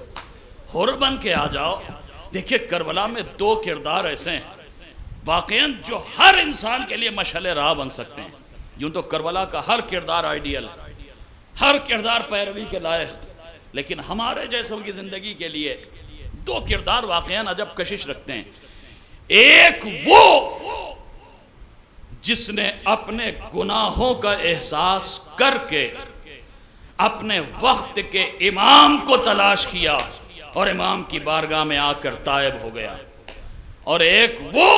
حر بن کے آ جاؤ. دیکھیے کربلا میں 2 کردار ایسے ہیں واقعاً جو ہر انسان کے لیے مشعل راہ بن سکتے ہیں. یوں تو کربلا کا ہر کردار آئیڈیل ہے، ہر کردار پیروی کے لائق، لیکن ہمارے جیسوں کی زندگی کے لیے دو کردار واقعاً عجب کشش رکھتے ہیں۔ ایک وہ جس نے اپنے گناہوں کا احساس کر کے اپنے وقت کے امام کو تلاش کیا اور امام کی بارگاہ میں آ کر تائب ہو گیا، اور ایک وہ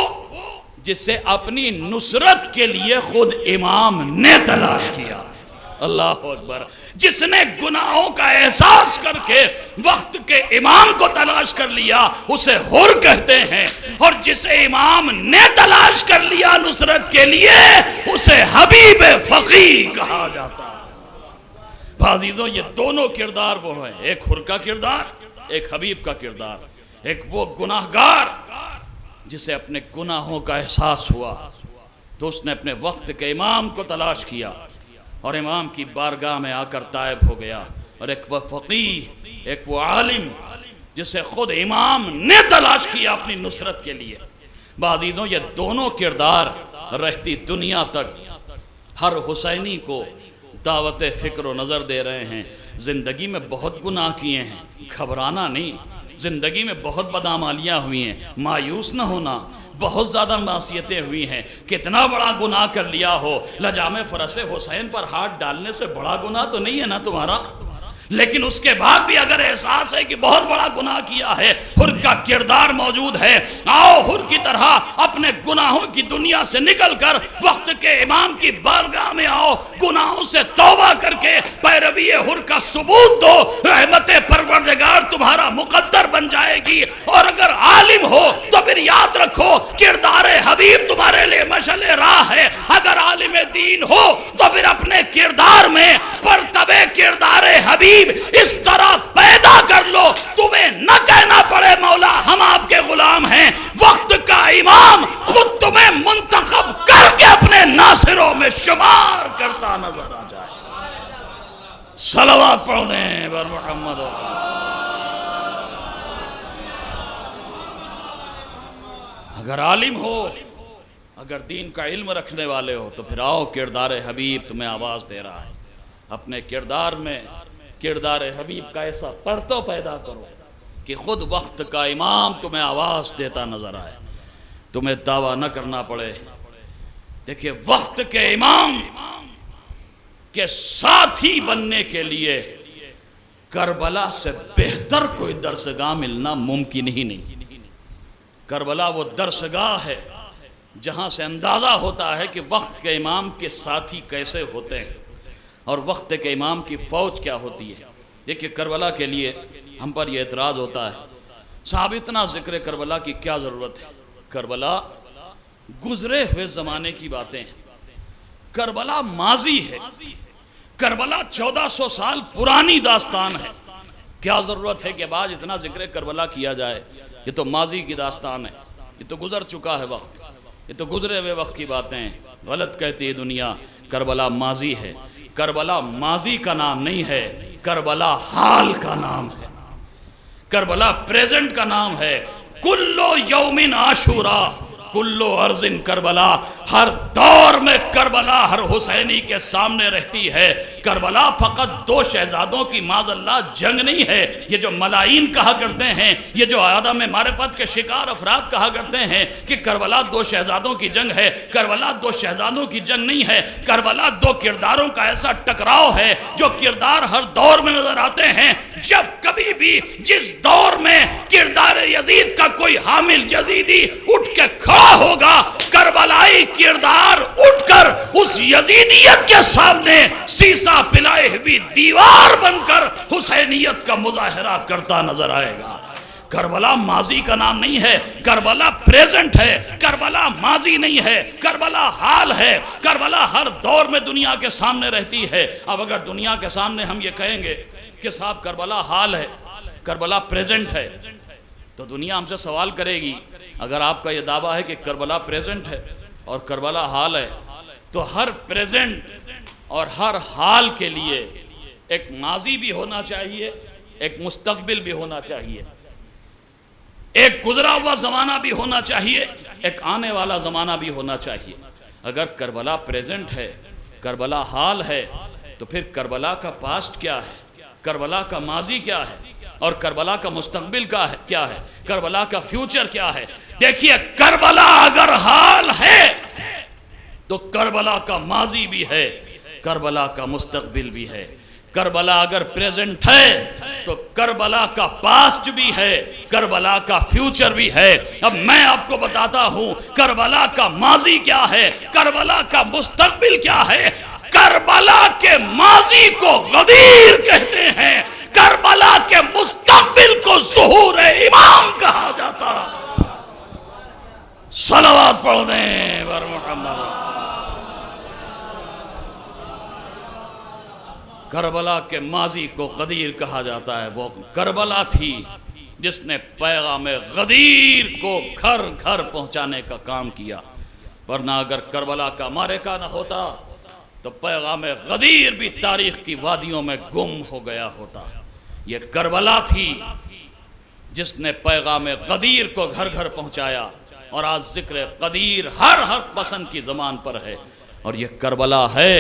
جس سے اپنی نصرت کے لیے خود امام نے تلاش کیا۔ اللہ اکبر، جس نے گناہوں کا احساس کر کے وقت کے امام کو تلاش کر لیا اسے حر کہتے ہیں، اور جسے امام نے تلاش کر لیا نصرت کے لیے اسے حبیب فقی کہا جاتا ہے۔ عزیزوں، یہ دونوں کردار وہ ہیں، ایک حر کا کردار، ایک حبیب کا کردار۔ ایک وہ گناہگار جسے اپنے گناہوں کا احساس ہوا تو اس نے اپنے وقت کے امام کو تلاش کیا اور امام کی بارگاہ میں آ کر تائب ہو گیا، اور ایک وہ فقیہ، ایک وہ عالم جسے خود امام نے تلاش کیا اپنی نصرت کے لیے۔ عزیزوں، یہ دونوں کردار رہتی دنیا تک ہر حسینی کو دعوت فکر و نظر دے رہے ہیں۔ زندگی میں بہت گناہ کیے ہیں، گھبرانا نہیں، زندگی میں بہت بدعمالیاں ہوئی ہیں، مایوس نہ ہونا، بہت زیادہ معصیتیں ہوئی ہیں، کتنا بڑا گناہ کر لیا ہو، لجام فرس حسین پر ہاتھ ڈالنے سے بڑا گناہ تو نہیں ہے نا تمہارا، لیکن اس کے بعد بھی اگر احساس ہے کہ بہت بڑا گناہ کیا ہے، حر کا کردار موجود ہے، آؤ حر کی طرح اپنے گناہوں کی دنیا سے نکل کر وقت کے امام کی بارگاہ میں آؤ، گناہوں سے توبہ کر کے پیروی حر کا ثبوت دو، رحمت پروردگار تمہارا مقدر بن جائے گی۔ اور اگر عالم ہو تو پھر یاد رکھو کردار حبیب تمہارے لیے مشعل راہ ہے، اگر عالم دین ہو تو پھر اپنے کردار میں پرتبے کردار حبیب اس طرح پیدا کر لو تمہیں نہ کہنا پڑے مولا ہم آپ کے غلام ہیں، وقت کا امام خود تمہیں منتخب کر کے اپنے ناصروں میں شمار کرتا نظر آ جائے۔ صلوات پڑھ دیں بر محمد۔ اگر عالم ہو، اگر دین کا علم رکھنے والے ہو تو پھر آؤ کردار حبیب تمہیں آواز دے رہا ہے، اپنے کردار میں کردار حبیب کا ایسا پرتو پیدا کرو کہ خود وقت کا امام تمہیں آواز دیتا نظر آئے، تمہیں دعویٰ نہ کرنا پڑے۔ دیکھیے، وقت کے امام کے ساتھی بننے کے لیے کربلا سے بہتر کوئی درسگاہ ملنا ممکن ہی نہیں۔ کربلا وہ درسگاہ ہے جہاں سے اندازہ ہوتا ہے کہ وقت کے امام کے ساتھی کیسے ہوتے ہیں اور وقت کے امام کی فوج کیا ہوتی ہے۔ دیکھیے، کربلا کے لیے ہم پر یہ اعتراض ہوتا ہے، صاحب اتنا ذکر کربلا کی کیا ضرورت ہے؟ کربلا گزرے ہوئے زمانے کی باتیں ہیں، کربلا ماضی ہے، کربلا 1400 سال پرانی داستان ہے، کیا ضرورت ہے کہ بعد اتنا ذکر کربلا کیا جائے؟ یہ تو ماضی کی داستان ہے، یہ تو گزر چکا ہے وقت، یہ تو گزرے ہوئے وقت کی باتیں ہیں۔ غلط کہتی ہے دنیا، کربلا ماضی ہے۔ کربلا ماضی کا نام نہیں ہے، کربلا حال کا نام ہے، کربلا پریزنٹ کا نام ہے۔ کلو یومن عاشورا کلو ارضن کربلا، ہر دور میں کربلا ہر حسینی کے سامنے رہتی ہے۔ کربلا فقط دو شہزادوں کی معاذ اللہ جنگ نہیں ہے، یہ جو ملائی کہا کرتے ہیں، یہ جو عدم معرفت کے شکار افراد کہا کرتے ہیں کہ کربلا دو شہزادوں کی جنگ ہے، کربلا دو شہزادوں کی جنگ نہیں ہے، کربلا دو کرداروں کا ایسا ٹکراؤ ہے جو کردار ہر دور میں نظر آتے ہیں۔ جب کبھی بھی جس دور میں کردار یزید کا کوئی حامل یزیدی اٹھ کے کھڑا ہوگا، کربلائی کردار اٹھ کر اس یزیدیت کے سامنے سیسا پھیلائے ہوئی دیوار بن کر حسینیت کا مظاہرہ کرتا نظر آئے گا۔ کربلا ماضی کا نام نہیں ہے، کربلا پریزنٹ ہے، کربلا ماضی نہیں ہے، کربلا حال ہے، کربلا ہر دور میں دنیا کے سامنے رہتی ہے۔ اب اگر دنیا کے سامنے ہم یہ کہیں گے کہ صاحب کربلا حال ہے، کربلا پریزنٹ ہے، تو دنیا ہم سے سوال کرے گی، اگر آپ کا یہ دعویٰ ہے کہ کربلا پریزنٹ ہے اور کربلا حال ہے تو ہر پریزنٹ اور ہر حال کے لیے ایک ماضی بھی ہونا چاہیے، ایک مستقبل بھی ہونا چاہیے، ایک گزرا ہوا زمانہ بھی ہونا چاہیے، ایک آنے والا زمانہ بھی ہونا چاہیے۔ اگر کربلا پریزنٹ ہے، کربلا حال ہے، تو پھر کربلا کا پاسٹ کیا ہے، کربلا کا ماضی کیا ہے، اور کربلا کا مستقبل کیا ہے، کربلا کا فیوچر کیا ہے؟ دیکھیے کربلا اگر حال ہے تو کربلا کا ماضی بھی ہے، کربلا کا مستقبل بھی ہے۔ کربلا اگر پریزنٹ ہے تو کربلا کا پاسٹ بھی ہے، کربلا کا فیوچر بھی ہے۔ اب میں آپ کو بتاتا ہوں کربلا کا ماضی کیا ہے، کربلا کا مستقبل کیا ہے۔ کربلا کے ماضی کو غدیر کہتے ہیں، کربلا کے مستقبل کو ظہور امام کہا جاتا۔ صلوات پڑھ دیں بر محمد۔ کربلا کے ماضی کو غدیر کہا جاتا ہے۔ وہ کربلا تھی جس نے پیغام غدیر کو گھر گھر پہنچانے کا کام کیا، ورنہ اگر کربلا کا معرکہ نہ ہوتا تو پیغام غدیر بھی تاریخ کی وادیوں میں گم ہو گیا ہوتا۔ یہ کربلا تھی جس نے پیغام غدیر کو گھر گھر پہنچایا، اور آج ذکر غدیر ہر پسند کی زبان پر ہے۔ اور یہ کربلا ہے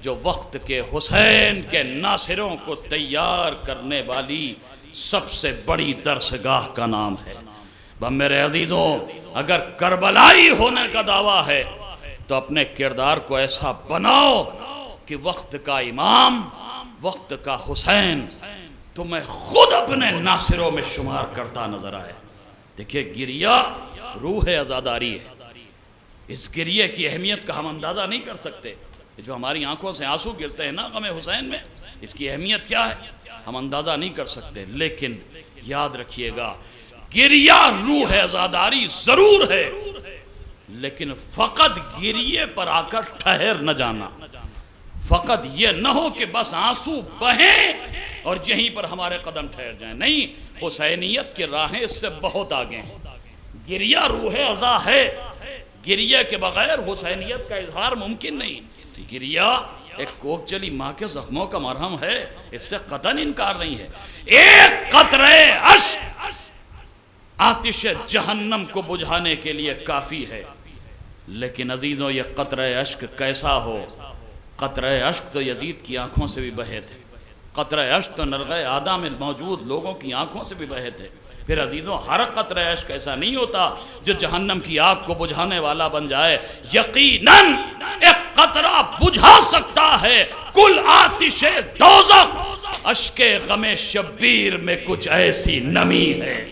جو وقت کے حسین کے ناصروں کو تیار کرنے والی سب سے بڑی درسگاہ کا نام ہے۔ میرے عزیزوں، اگر کربلائی ہونے کا دعویٰ ہے تو اپنے کردار کو ایسا بناؤ کہ وقت کا امام، وقت کا حسین تمہیں خود اپنے ناصروں میں شمار کرتا نظر آئے۔ دیکھیے گریہ روح عزاداری ہے۔ اس گریہ کی اہمیت کا ہم اندازہ نہیں کر سکتے۔ جو ہماری آنکھوں سے آنسو گرتے ہیں نا غم حسین میں، اس کی اہمیت کیا ہے ہم اندازہ نہیں کر سکتے۔ لیکن یاد رکھیے گا، گریہ روح عزاداری ضرور ہے، لیکن فقط گریے پر آ کر ٹھہر نہ جانا۔ فقط یہ نہ ہو کہ بس آنسو بہیں اور یہیں پر ہمارے قدم ٹھہر جائیں، نہیں، حسینیت کی راہیں اس سے بہت آگے ہیں۔ گریہ روح عزا ہے، گریہ کے بغیر حسینیت کا اظہار ممکن نہیں۔ گریہ ایک کوک چلی ماں کے زخموں کا مرہم ہے، اس سے قطعاً انکار نہیں ہے۔ ایک قطرہ اشک آتش جہنم کو بجھانے کے لیے کافی ہے، لیکن عزیزوں یہ قطرہ اشک کیسا ہو؟ قطرہ اشک تو یزید کی آنکھوں سے بھی بہے تھے، قطرہ اشک تو نرغہ آدم میں موجود لوگوں کی آنکھوں سے بھی بہے تھے۔ پھر عزیزوں ہر قطرہ اشک ایسا نہیں ہوتا جو جہنم کی آگ کو بجھانے والا بن جائے۔ یقیناً ایک قطرہ بجھا سکتا ہے کل آتش دوزخ، اشک غم شبیر میں کچھ ایسی نمی ہے۔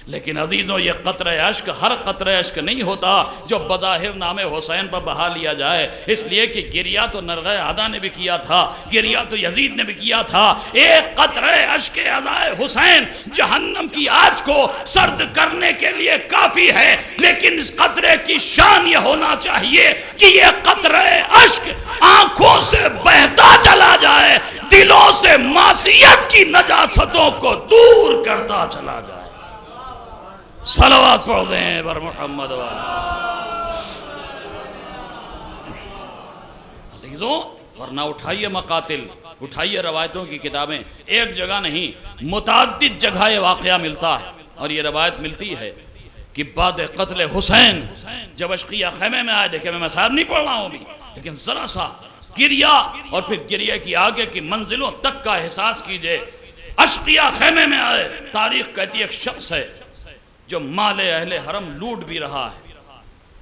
لیکن عزیزوں یہ قطرہ اشک ہر قطرہ اشک نہیں ہوتا جو بظاہر نام حسین پر بہا لیا جائے، اس لیے کہ گریہ تو نرغہ عدا نے بھی کیا تھا، گریہ تو یزید نے بھی کیا تھا۔ ایک قطرہ اشک عزائے حسین جہنم کی آج کو سرد کرنے کے لیے کافی ہے، لیکن اس قطرے کی شان یہ ہونا چاہیے کہ یہ قطرہ اشک آنکھوں سے بہتا چلا جائے، دلوں سے معصیت کی نجاستوں کو دور کرتا چلا جائے۔ صلوات پڑھ دیں بر محمد والا۔ عزیزوں ورنہ اٹھائیے مقاتل، اٹھائیے روایتوں کی کتابیں، ایک جگہ نہیں متعدد جگہ یہ واقعہ ملتا ہے، اور یہ روایت ملتی ہے کہ بعد قتل حسین جب اشقیہ خیمے میں آئے، دیکھیں میں مسائل نہیں پڑھ رہا ہوں ابھی، لیکن ذرا سا گریہ اور پھر گریہ کی آگے کی منزلوں تک کا احساس کیجئے۔ اشقیہ خیمے میں آئے، تاریخ کہتی ہے ایک شخص ہے جو مال اہل حرم لوٹ بھی رہا ہے،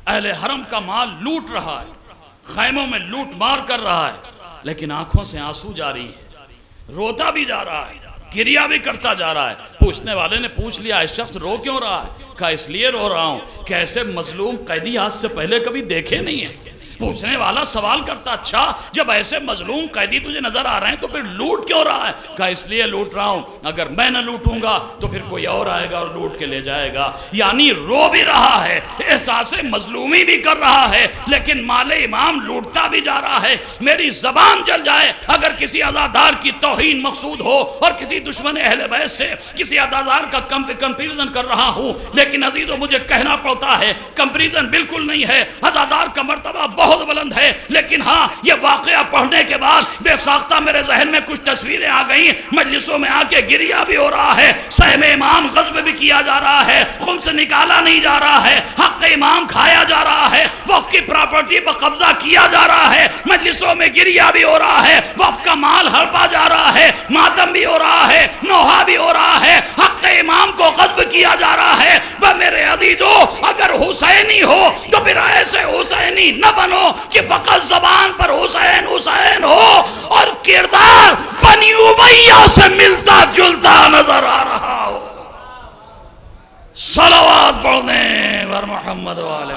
اہل حرم کا مال لوٹ رہا ہے، خیموں میں لوٹ مار کر رہا ہے، لیکن آنکھوں سے آنسو جاری ہے، روتا بھی جا رہا ہے، گریہ بھی کرتا جا رہا ہے۔ پوچھنے والے نے پوچھ لیا اس شخص رو کیوں رہا ہے؟ کہا اس لیے رو رہا ہوں کہ ایسے مظلوم قیدی آج سے پہلے کبھی دیکھے نہیں ہیں۔ پوچھنے والا سوال کرتا اچھا جب ایسے مظلوم قیدی تجھے نظر آ رہے ہیں تو پھر لوٹ کیوں رہا ہے؟ کہا اس لیے لوٹ رہا ہوں اگر میں نہ لوٹوں گا تو پھر کوئی اور آئے گا اور لوٹ کے لے جائے گا۔ یعنی رو بھی رہا ہے، احساس مظلومی بھی کر رہا ہے، لیکن مال امام لوٹتا بھی جا رہا ہے۔ میری زبان جل جائے اگر کسی عزادار کی توہین مقصود ہو اور کسی دشمن اہل بیت سے کسی عزادار کا کمپیریزن کر رہا ہوں، لیکن عزیزوں مجھے کہنا پڑتا ہے کمپیریزن بالکل نہیں ہے، عزادار کا مرتبہ بہت بلند ہے، لیکن ہاں یہ واقعہ پڑھنے کے بعد بے ساختہ میرے ذہن میں کچھ تصویریں آ گئیں، مجلسوں میں آ کے گریہ بھی ہو رہا ہے، سہم امام غضب بھی کیا جا رہا ہے، تلخم سے نکالا نہیں جا رہا ہے، حق امام کھایا جا رہا ہے، وقف کی پراپرٹی پر قبضہ کیا جا رہا ہے، مجلسوں میں گریہ بھی ہو رہا ہے، وقف کا مال ہڑپا جا رہا ہے، ماتم بھی ہو رہا ہے، نوحہ بھی ہو رہا ہے، حق امام کو غصب کیا جا رہا ہے۔ میرے عزیزو، اگر حسینی ہو تو پھر ایسے حسینی نہ بنو کہ فقط زبان پر حسین حسین ہو اور کردار بنی امیہ سے ملتا جلتا نظر آ رہا ہو۔ صلوات پڑھنے ور محمد والے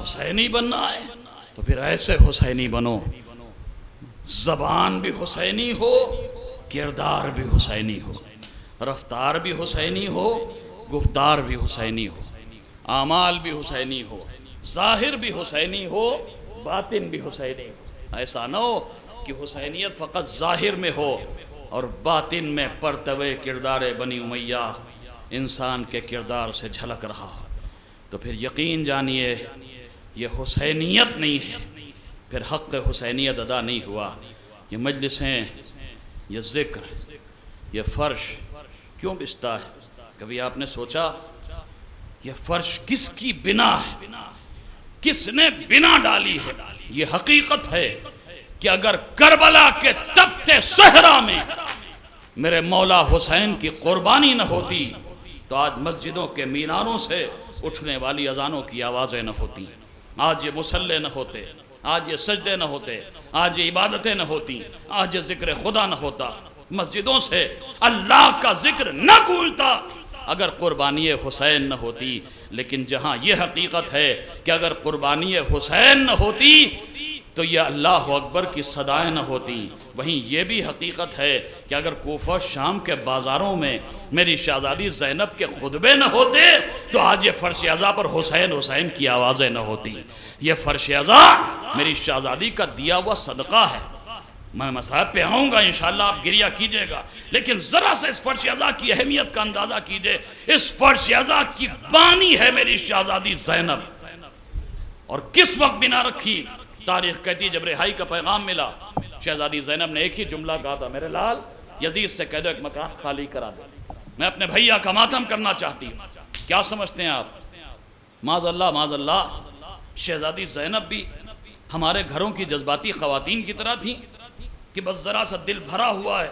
حسینی بننا ہے تو پھر ایسے حسینی بنو، زبان بھی حسینی ہو، کردار بھی حسینی ہو، رفتار بھی حسینی ہو، گفتار بھی حسینی ہو، اعمال بھی حسینی ہو، ظاہر بھی حسینی ہو، باطن بھی حسینی ہو۔ ایسا نہ ہو کہ حسینیت فقط ظاہر میں ہو اور باطن میں پرتوے کردار بنی امیہ انسان کے کردار سے جھلک رہا ہو، تو پھر یقین جانیے یہ حسینیت نہیں ہے، پھر حق حسینیت ادا نہیں ہوا۔ یہ مجلسیں، یہ ذکر، یہ فرش کیوں بچتا ہے؟ کبھی آپ نے سوچا یہ فرش کس کی بنا ہے؟ کس نے بنا ڈالی ہے؟ یہ حقیقت ہے کہ اگر کربلا کے تپتے صحرا میں میرے مولا حسین کی قربانی نہ ہوتی تو آج مسجدوں کے میناروں سے اٹھنے والی اذانوں کی آوازیں نہ ہوتی، آج یہ مصلے نہ ہوتے، آج یہ سجدے نہ ہوتے، آج یہ عبادتیں نہ ہوتی، آج یہ ذکر خدا نہ ہوتا، مسجدوں سے اللہ کا ذکر نہ گونجتا اگر قربانی حسین نہ ہوتی۔ لیکن جہاں یہ حقیقت ہے کہ اگر قربانی حسین نہ ہوتی تو یہ اللہ اکبر کی صدائیں نہ ہوتی، وہیں یہ بھی حقیقت ہے کہ اگر کوفہ شام کے بازاروں میں میری شہزادی زینب کے خطبے نہ ہوتے تو آج یہ فرش عزا پر حسین حسین کی آوازیں نہ ہوتی۔ یہ فرش عزا میری شہزادی کا دیا ہوا صدقہ ہے۔ میں مصاحب پہ آؤں گا انشاءاللہ، آپ گریہ کیجئے گا، لیکن ذرا سے اس فرش عزا کی اہمیت کا اندازہ کیجئے۔ اس فرش عزا کی بانی ہے میری شہزادی زینب، اور کس وقت بنا رکھی؟ تاریخ کہتی ہے جب رہائی کا پیغام ملا، شہزادی زینب نے ایک ہی جملہ کہا تھا، میرے لال یزید سے کہہ دو ایک مکان خالی کرا دے، میں اپنے بھیا کا ماتم کرنا چاہتی ہوں۔ کیا سمجھتے ہیں آپ؟ معاذ اللہ، شہزادی زینب بھی ہمارے گھروں کی جذباتی خواتین کی طرح تھیں کہ بس ذرا سا دل بھرا ہوا ہے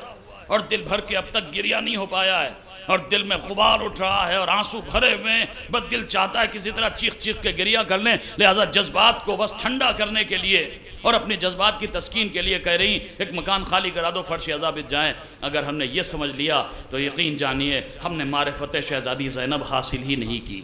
اور دل بھر کے اب تک گریہ نہیں ہو پایا ہے اور دل میں غبار اٹھ رہا ہے اور آنسو بھرے ہوئے ہیں، بس دل چاہتا ہے کسی طرح چیخ چیخ کے گریہ کر لیں، لہٰذا جذبات کو بس ٹھنڈا کرنے کے لیے اور اپنے جذبات کی تسکین کے لیے کہہ رہی ایک مکان خالی کرا دو، فرش عزا بچ جائیں۔ اگر ہم نے یہ سمجھ لیا تو یقین جانیے ہم نے معرفت شہزادی زینب حاصل ہی نہیں کی۔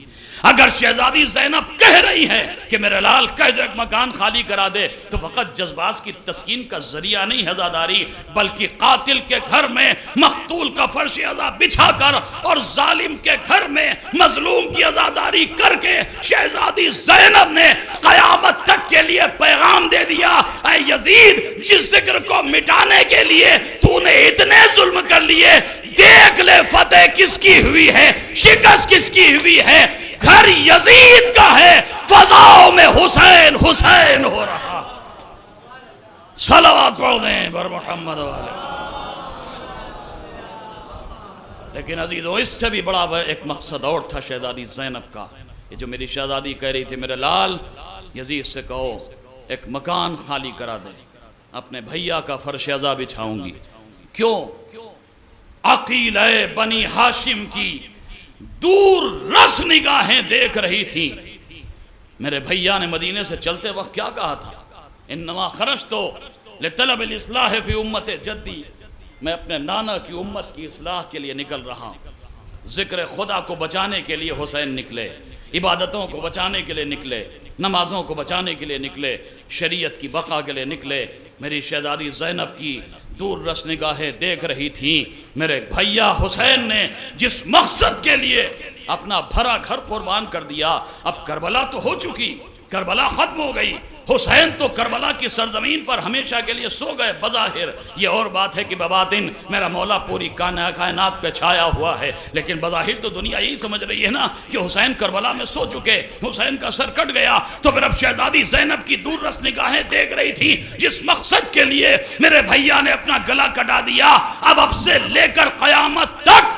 اگر شہزادی زینب کہہ رہی ہے کہ میرے لال کہہ دو ایک مکان خالی کرا دے تو فقط جذبات کی تسکین کا ذریعہ نہیں ہے زاداری، بلکہ قاتل کے گھر میں مقتول کا فرش عزا بچھا کر اور ظالم کے گھر میں مظلوم کی عزاداری کر کے شہزادی زینب نے قیامت تک کے لیے پیغام دے دیا، اے یزید جس ذکر کو مٹانے کے لیے تو نے اتنے ظلم کر لیے، دیکھ لے فتح کس کی ہوئی ہے، شکست کس کی ہوئی ہے، گھر یزید کا ہے، فضاؤں میں حسین حسین ہو رہا۔ صلوات پڑھ دیں بر محمد والے۔ لیکن عزیزو اس سے بھی بڑا ایک مقصد اور تھا شہزادی زینب کا، یہ جو میری شہزادی کہہ رہی تھی میرے لال یزید سے کہو ایک مکان خالی کرا دے، اپنے بھیا کا فرش عزا بچھاؤں گی۔ کیوں؟ عقیلہ بنی ہاشم کی دور رس نگاہیں دیکھ رہی تھی۔ میرے بھیا نے مدینے سے چلتے وقت کیا کہا تھا؟ انما خرجت لطلب الاصلاح فی امت جدی، میں اپنے نانا کی امت کی اصلاح کے لیے نکل رہا ہوں۔ ذکر خدا کو بچانے کے لیے حسین نکلے، عبادتوں کو بچانے کے لیے نکلے، نمازوں کو بچانے کے لیے نکلے، شریعت کی بقا کے لیے نکلے۔ میری شہزادی زینب کی دور رس نگاہیں دیکھ رہی تھیں میرے بھیا حسین نے جس مقصد کے لیے اپنا بھرا گھر قربان کر دیا۔ اب کربلا تو ہو چکی، کربلا ختم ہو گئی، حسین تو کربلا کی سرزمین پر ہمیشہ کے لیے سو گئے بظاہر، یہ اور بات ہے کہ بباطن میرا مولا پوری کائنات پہ چھایا ہوا ہے، لیکن بظاہر تو دنیا یہی سمجھ رہی ہے نا کہ حسین کربلا میں سو چکے، حسین کا سر کٹ گیا۔ تو پھر اب شہزادی زینب کی دور رس نگاہیں دیکھ رہی تھی جس مقصد کے لیے میرے بھیا نے اپنا گلا کٹا دیا، اب سے لے کر قیامت تک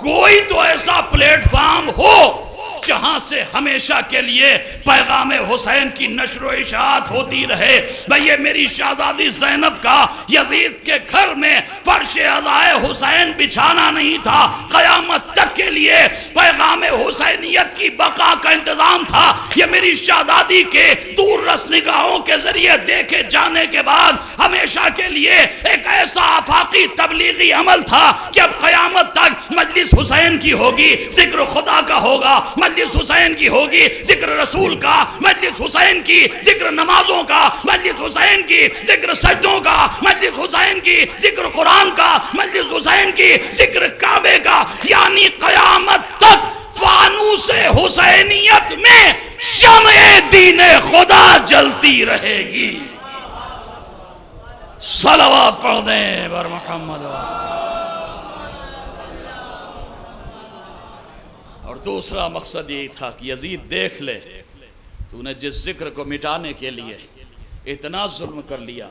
کوئی تو ایسا پلیٹ فارم ہو جہاں سے ہمیشہ کے لیے پیغام حسین کی نشر و اشاعت ہوتی رہے۔ بھئی یہ میری شہزادی زینب کا یزید کے گھر میں فرش عزائے حسین بچھانا نہیں تھا، قیامت تک کے لیے پیغام حسینیت کی بقا کا انتظام تھا۔ یہ میری شہزادی کے دور رس نگاہوں کے ذریعے دیکھے جانے کے بعد ہمیشہ کے لیے ایک ایسا آفاقی تبلیغی عمل تھا کہ اب قیامت تک مجلس حسین کی ہوگی، ذکر خدا کا ہوگا، مجلس حسین کی ہوگی، ذکر رسول کا، مجلس حسین کی ذکر نمازوں کا، مجلس حسین کی ذکر سجدوں کا، مجلس حسین کی ذکر قرآن کا، مجلس حسین کی ذکر کعبے کا، یعنی قیامت تک فانوس حسینیت میں شمع دین خدا جلتی رہے گی۔ صلوات پڑھ دیں بر محمد۔ اور دوسرا مقصد یہی تھا کہ یزید دیکھ لے تو نے جس ذکر کو مٹانے کے لیے اتنا ظلم کر لیا،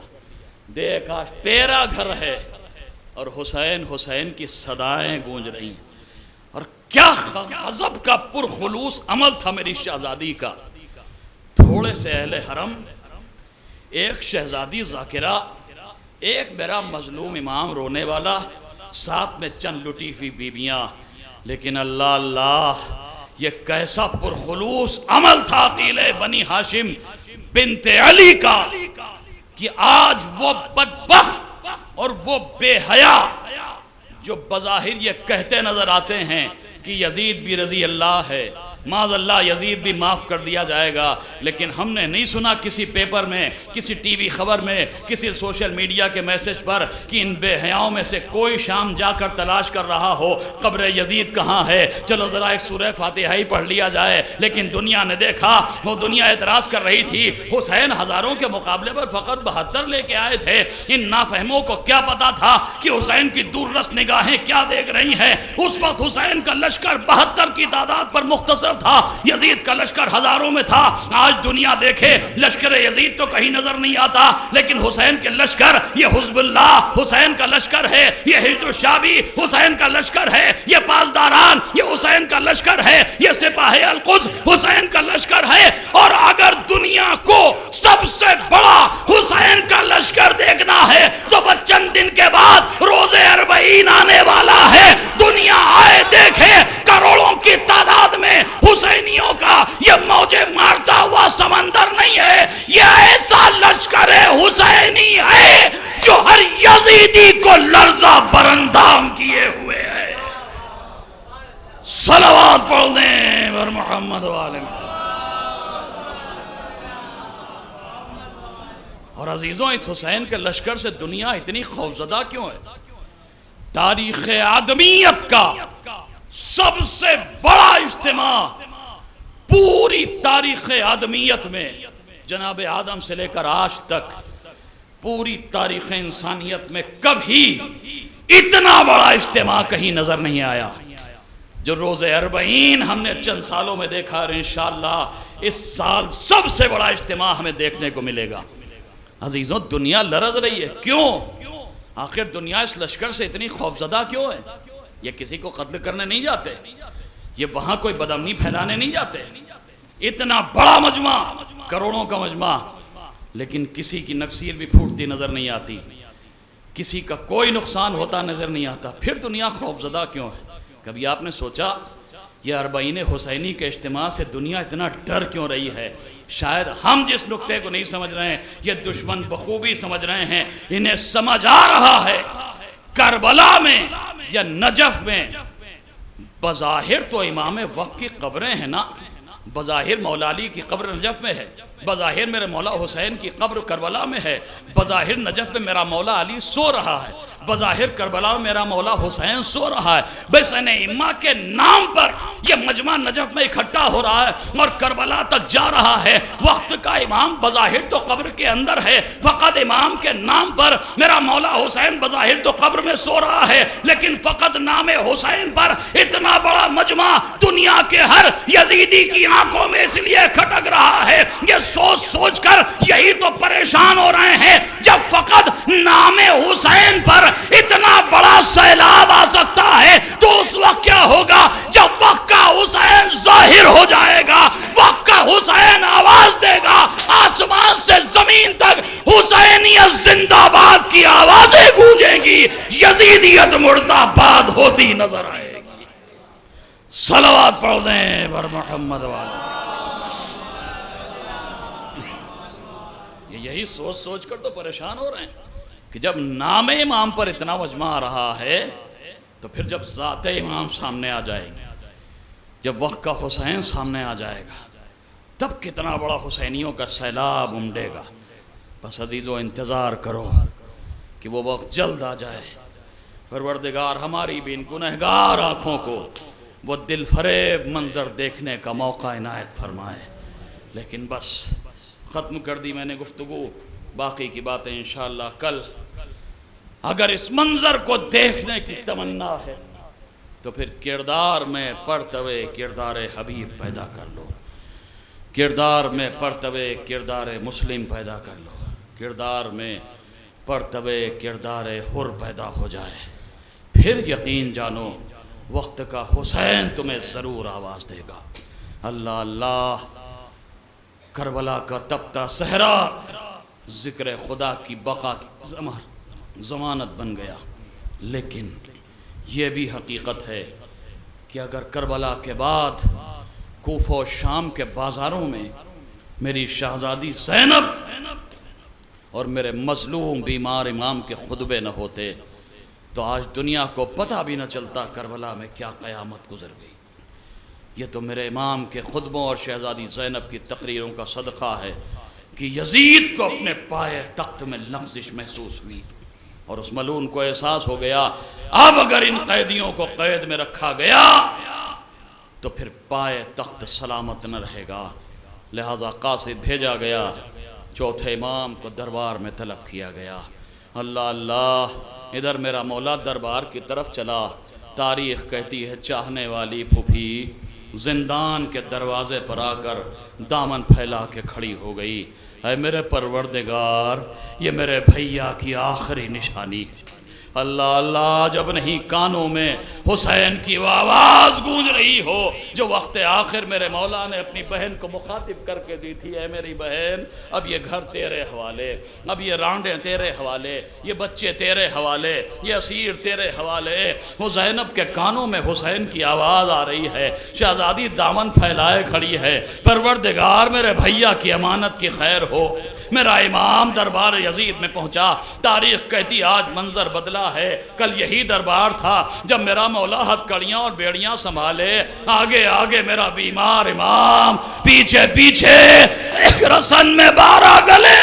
دیکھ آج تیرا گھر ہے اور حسین حسین کی صدائیں گونج رہی ہیں۔ اور کیا غضب کا پرخلوص عمل تھا میری شہزادی کا، تھوڑے سے اہل حرم، ایک شہزادی ذاکرہ، ایک میرا مظلوم امام رونے والا، ساتھ میں چند لٹی ہوئی بیویاں، لیکن اللہ اللہ یہ کیسا پرخلوص عمل تھا عقیل بنی ہاشم بنت علی کا کہ آج وہ بدبخت اور وہ بے حیا جو بظاہر یہ کہتے نظر آتے ہیں کہ یزید بھی رضی اللہ ہے، معاذ اللہ یزید بھی معاف کر دیا جائے گا، لیکن ہم نے نہیں سنا کسی پیپر میں، کسی ٹی وی خبر میں، کسی سوشل میڈیا کے میسج پر کہ ان بے حیاؤں میں سے کوئی شام جا کر تلاش کر رہا ہو قبر یزید کہاں ہے، چلو ذرا ایک سورہ فاتحہ ہی پڑھ لیا جائے۔ لیکن دنیا نے دیکھا، وہ دنیا اعتراض کر رہی تھی، حسین ہزاروں کے مقابلے پر فقط 72 لے کے آئے تھے۔ ان نافہموں کو کیا پتا تھا کہ حسین کی دور رس نگاہیں کیا دیکھ رہی ہیں۔ اس وقت حسین کا لشکر 72 کی تعداد پر مختصر تھا، یزید کا لشکر ہزاروں میں تھا۔ آج دنیا دیکھے لشکر یزید تو کہیں نظر نہیں آتا، لیکن حسین کے لشکر، یہ حزب اللہ حسین کا لشکر ہے، یہ حشد الشعبی حسین کا لشکر ہے، یہ پاسداران یہ حسین کا لشکر ہے، یہ سپاہ القدس حسین کا لشکر ہے۔ اور اگر دنیا کو سب سے بڑا حسین کا لشکر دیکھنا ہے تو بس چند دن کے بعد روز اربعین آنے والا ہے۔ دنیا آئے دیکھے کروڑوں کی تعداد میں حسینیوں کا یہ موجے مارتا ہوا سمندر نہیں ہے، یہ ایسا لشکر حسینی ہے جو ہر یزیدی کو لرزہ برندام کیے ہوئے ہے۔ صلوات پڑھ دیں بر محمد والے۔ اور عزیزوں اس حسین کے لشکر سے دنیا اتنی خوفزدہ کیوں ہے؟ تاریخ آدمیت کا سب سے بڑا اجتماع پوری تاریخ آدمیت میں، جناب آدم سے لے کر آج تک پوری تاریخ انسانیت میں کبھی اتنا بڑا اجتماع کہیں نظر نہیں آیا جو روز اربعین ہم نے چند سالوں میں دیکھا، اور انشاءاللہ اس سال سب سے بڑا اجتماع ہمیں دیکھنے کو ملے گا۔ عزیزوں دنیا لرز رہی ہے، کیوں؟ آخر دنیا اس لشکر سے اتنی خوفزدہ کیوں ہے؟ یہ کسی کو قتل کرنے نہیں جاتے، یہ وہاں کوئی بدامنی پھیلانے نہیں جاتے، اتنا بڑا مجمع، کروڑوں کا مجمع، لیکن کسی کی نکسیر بھی پھوٹتی نظر نہیں آتی، کسی کا کوئی نقصان ہوتا نظر نہیں آتا، پھر دنیا خوفزدہ کیوں ہے؟ کبھی آپ نے سوچا یہ اربعین حسینی کے اجتماع سے دنیا اتنا ڈر کیوں رہی ہے؟ شاید ہم جس نقطے کو نہیں سمجھ رہے ہیں یہ دشمن بخوبی سمجھ رہے ہیں، انہیں سمجھ آ رہا ہے کربلا میں یا نجف میں بظاہر تو امام وقت کی قبریں ہیں نا، بظاہر مولا علی کی قبر نجف میں ہے، بظاہر میرے مولا حسین کی قبر کربلا میں ہے، بظاہر نجف میں میرا مولا علی سو رہا ہے، بظاہر کربلا میں میرا مولا حسین سو رہا ہے، بس امام کے نام پر یہ مجمع نجف میں اکٹھا ہو رہا ہے اور کربلا تک جا رہا ہے۔ وقت کا امام بظاہر تو قبر کے اندر ہے، فقط امام کے نام پر میرا مولا حسین بظاہر تو قبر میں سو رہا ہے، لیکن فقط نام حسین پر اتنا بڑا مجمع دنیا کے ہر یزیدی کی آنکھوں میں اس لیے کھٹک رہا ہے۔ یہ سوچ سوچ کر یہی تو پریشان ہو رہے ہیں، جب فقط نام حسین پر اتنا بڑا سیلاب آ سکتا ہے تو اس وقت کیا وقت کا حسین ظاہر ہو جائے گا، وقت کا حسین آواز دے گا، آسمان سے زمین تک حسینیت زندہ باد کی آوازیں گونجیں گی، یزیدیت مردہ باد ہوتی نظر آئے گی۔ صلوات پڑھ دیں بر محمد والا۔ یہی سوچ سوچ کر تو پریشان ہو رہے ہیں کہ جب نام امام پر اتنا مجمع آ رہا ہے تو پھر جب ذات امام سامنے آ جائے گی، جب وقت کا حسین سامنے آ جائے گا، تب کتنا بڑا حسینیوں کا سیلاب امڈے گا۔ بس عزیزو انتظار کرو کہ وہ وقت جلد آ جائے۔ پروردگار ہماری بھی ان گنہگار آنکھوں کو وہ دل فریب منظر دیکھنے کا موقع عنایت فرمائے۔ لیکن بس ختم کر دی میں نے گفتگو، باقی کی باتیں انشاءاللہ کل۔ اگر اس منظر کو دیکھنے کی تمنا ہے تو پھر کردار میں پڑھتے ہوئے کردار حبیب پیدا کر لو، کردار میں پڑھتے ہوئے کردار مسلم پیدا کر لو، کردار میں پڑھتے ہوئے کردار حر پیدا ہو جائے، پھر یقین جانو وقت کا حسین تمہیں ضرور آواز دے گا۔ اللہ اللہ، کربلا کا تپتا صحرا ذکر خدا کی بقا کی ضمانت بن گیا۔ لیکن یہ بھی حقیقت ہے کہ اگر کربلا کے بعد کوفہ و شام کے بازاروں میں میری شہزادی زینب اور میرے مظلوم بیمار امام کے خطبے نہ ہوتے تو آج دنیا کو پتہ بھی نہ چلتا کربلا میں کیا قیامت گزر گئی۔ یہ تو میرے امام کے خطبوں اور شہزادی زینب کی تقریروں کا صدقہ ہے کہ یزید کو اپنے پائے تخت میں لغزش محسوس ہوئی اور اس ملعون کو احساس ہو گیا اب اگر ان قیدیوں کو قید میں رکھا گیا تو پھر پائے تخت سلامت نہ رہے گا۔ لہذا قاصد بھیجا گیا، چوتھے امام کو دربار میں طلب کیا گیا۔ اللہ اللہ، ادھر میرا مولا دربار کی طرف چلا۔ تاریخ کہتی ہے چاہنے والی پھوپھی زندان کے دروازے پر آ کر دامن پھیلا کے کھڑی ہو گئی۔ اے میرے پروردگار، یہ میرے بھیا کی آخری نشانی ہے۔ اللہ اللہ، جب نہیں کانوں میں حسین کی وہ آواز گونج رہی ہو جو وقت آخر میرے مولا نے اپنی بہن کو مخاطب کر کے دی تھی، اے میری بہن اب یہ گھر تیرے حوالے، اب یہ رانڈے تیرے حوالے، یہ بچے تیرے حوالے، یہ اسیر تیرے حوالے۔ وہ زینب کے کانوں میں حسین کی آواز آ رہی ہے، شہزادی دامن پھیلائے کھڑی ہے، پروردگار میرے بھیا کی امانت کی خیر ہو۔ میرا امام دربار یزید میں پہنچا۔ تاریخ کہتی آج منظر بدلا ہے، کل یہی دربار تھا جب میرا مولا ہتھکڑیاں اور بیڑیاں سنبھالے، آگے آگے میرا بیمار امام، پیچھے پیچھے ایک رسن میں 12 گلے۔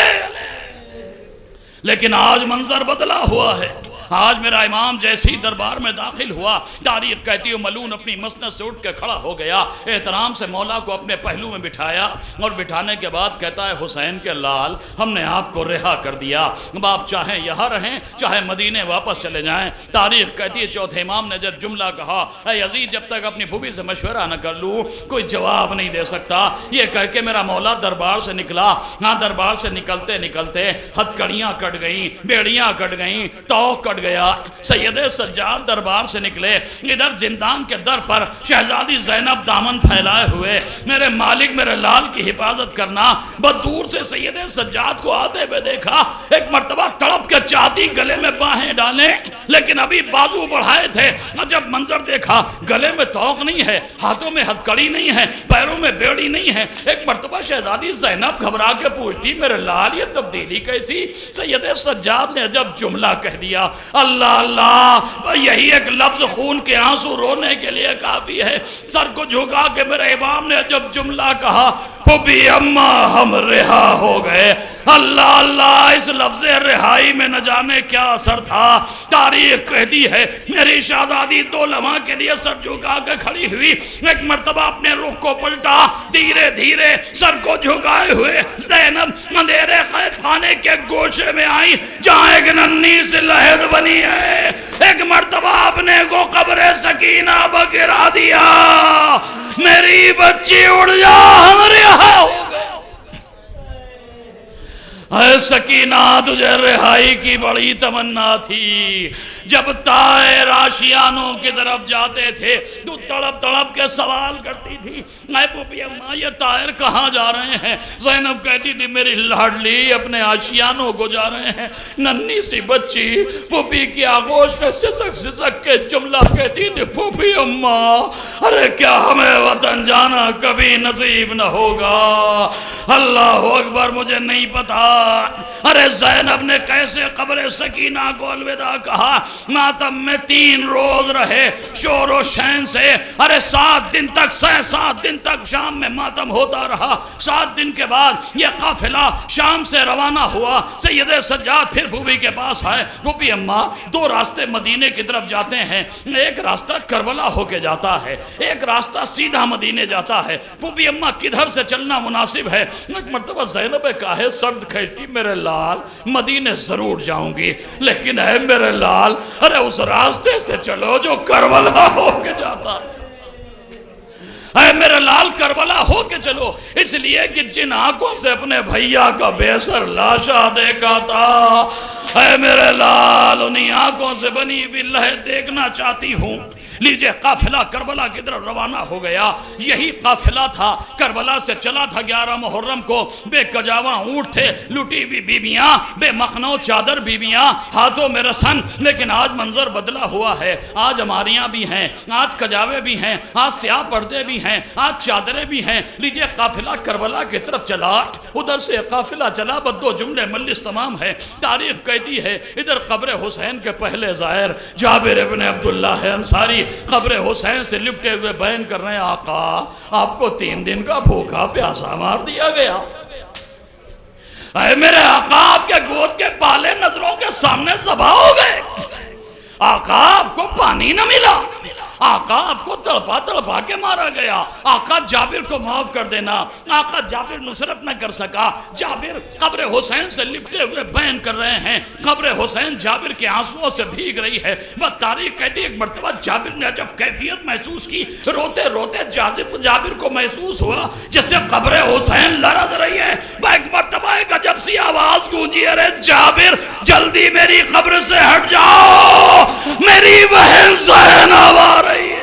لیکن آج منظر بدلا ہوا ہے۔ آج میرا امام جیسے ہی دربار میں داخل ہوا، تاریخ کہتی ہے ملعون اپنی مسند سے اٹھ کے کھڑا ہو گیا، احترام سے مولا کو اپنے پہلو میں بٹھایا اور بٹھانے کے بعد کہتا ہے حسین کے لال، ہم نے آپ کو رہا کر دیا، اب آپ چاہیں یہاں رہیں چاہے مدینے واپس چلے جائیں۔ تاریخ کہتی ہے چوتھے امام نے جب جملہ کہا، اے یزید جب تک اپنی پھوپھی سے مشورہ نہ کر لوں کوئی جواب نہیں دے سکتا، یہ کہہ کے میرا مولا دربار سے نکلا۔ ہاں، دربار سے نکلتے نکلتے ہتھکڑیاں کٹ گئیں، بیڑیاں کٹ گئیں، توق کٹ گیا۔ سید سجاد دربار سے نکلے، ادھر زندان کے در پر شہزادی زینب دامن پھیلائے ہوئے، میرے مالک میرے لال کی حفاظت کرنا۔ بہت دور سے سید سجاد کو آتے ہوئے دیکھا، ایک مرتبہ تڑپ کے چاہتی گلے میں باہیں ڈالیں لیکن ابھی بازو بڑھائے تھے۔ جب منظر دیکھا گلے میں توق نہیں ہے، ہاتھوں میں ہتھکڑی نہیں ہے، پیروں میں بیڑی نہیں ہے۔ ایک مرتبہ شہزادی زینب گھبرا کے پوچھتی میرے لال یہ تبدیلی کیسی؟ سید سجاد نے جب جملہ کہہ دیا، اللہ اللہ، یہی ایک لفظ خون کے آنسو رونے کے لیے کافی ہے۔ سر کو جھکا کے میرے امام نے جب جملہ کہا، پھوپھی اماں ہم رہا ہو گئے۔ اللہ اللہ، اس لفظ رہائی میں نہ جانے کیا اثر تھا۔ تاریخ کہتی ہے میری شہزادی 2 لمحہ کے لیے سر جھکا کے کھڑی ہوئی، ایک مرتبہ اپنے رخ کو پلٹا، دھیرے دھیرے سر کو جھکائے ہوئے زینب اندھیرے قید خانے کے گوشے میں آئی جہاں ایک ننھی سی لہد بنی ہے۔ ایک مرتبہ اپنے کو قبر سکینہ پر گرا دیا، میری بچی اڑ جا ہم رہا ہو گئے۔ اے سکینہ تجھے رہائی کی بڑی تمنا تھی، جب طائر آشیانوں کی طرف جاتے تھے تو تڑپ تڑپ کے سوال کرتی تھی، اے پھوپھی اماں یہ طائر کہاں جا رہے ہیں؟ زینب کہتی تھی میری لاڈلی اپنے آشیانوں کو جا رہے ہیں۔ ننھی سی بچی پھوپھی کی آغوش میں سسک سسک کے جملہ کہتی تھی، پھوپھی اماں ارے کیا ہمیں وطن جانا کبھی نصیب نہ ہوگا؟ اللہ اکبر، مجھے نہیں پتا ارے زینب نے کیسے قبر سکینہ کو الوداع کہا۔ ماتم میں 3 روز رہے شور و شین سے، ارے 7 دن تک 7 دن تک شام میں ماتم ہوتا رہا۔ 7 دن کے بعد یہ قافلہ شام سے روانہ ہوا۔ سید سجاد پھر پھوپھی کے پاس آئے، پھوپھی اماں 2 راستے مدینے کی طرف جاتے ہیں، ایک راستہ کربلا ہو کے جاتا ہے، ایک راستہ سیدھا مدینے جاتا ہے، پھوپھی اماں کدھر سے چلنا مناسب ہے؟ ایک مرتبہ زینب کہے سرد کھیتی میرے لال مدینے ضرور جاؤں گی، لیکن اے میرے لال ارے اس راستے سے چلو جو کربلا ہو کے جاتا ہے، اے میرے لال کربلا ہو کے چلو، اس لیے کہ جن آنکھوں سے اپنے بھیا کا بے سر لاشا دیکھا تھا، اے میرے لال انہی آنکھوں سے بنی ہوئی لہر دیکھنا چاہتی ہوں۔ لیجئے قافلہ کربلا کی طرف روانہ ہو گیا۔ یہی قافلہ تھا، کربلا سے چلا تھا 11 محرم کو، بے کجاواں اونٹ تھے، لٹی ہوئی بیویاں، بے مخنو چادر بیویاں، ہاتھوں میں رسن، لیکن آج منظر بدلا ہوا ہے۔ آج ہماریاں بھی ہیں، آج کجاوے بھی ہیں، آج سیاہ پردے بھی ہیں، آج چادریں بھی ہیں۔ لیجئے قافلہ کربلا کی طرف چلا، ادھر سے قافلہ چلا، بس 2 جملے مجلس تمام ہے۔ تاریخ کہتی ہے ادھر قبر حسین کے پہلے زائر جابر ابن عبداللہ ہے انصاری، قبر حسین سے لپٹے ہوئے بیان کر رہے ہیں، آقا آپ کو 3 دن کا بھوکا پیاسا مار دیا گیا، اے میرے آقا آپ کے گود کے بالے نظروں کے سامنے ذبح ہو گئے، آقا آپ کو پانی نہ ملا، آقا آپ کو تڑپا تڑپا کے مارا گیا، آقا جابر کو معاف کر دینا۔ آقا جابر نصرت نہ کر سکا، جابر قبر حسین سے لپٹے ہوئے بیان کر رہے ہیں، قبر حسین جابر کے آنسوؤں سے بھیگ رہی ہے۔ بس تاریخ کہتی ہے ایک مرتبہ جابر نے جب کیفیت محسوس کی، روتے روتے جابر کو محسوس ہوا جیسے قبر حسین لرز رہی ہے۔ ایک مرتبہ ایک عجب سی آواز گونجی، ارے جابر جلدی میری قبر سے ہٹ جاؤ، میری بہن زینب آ رہی ہے۔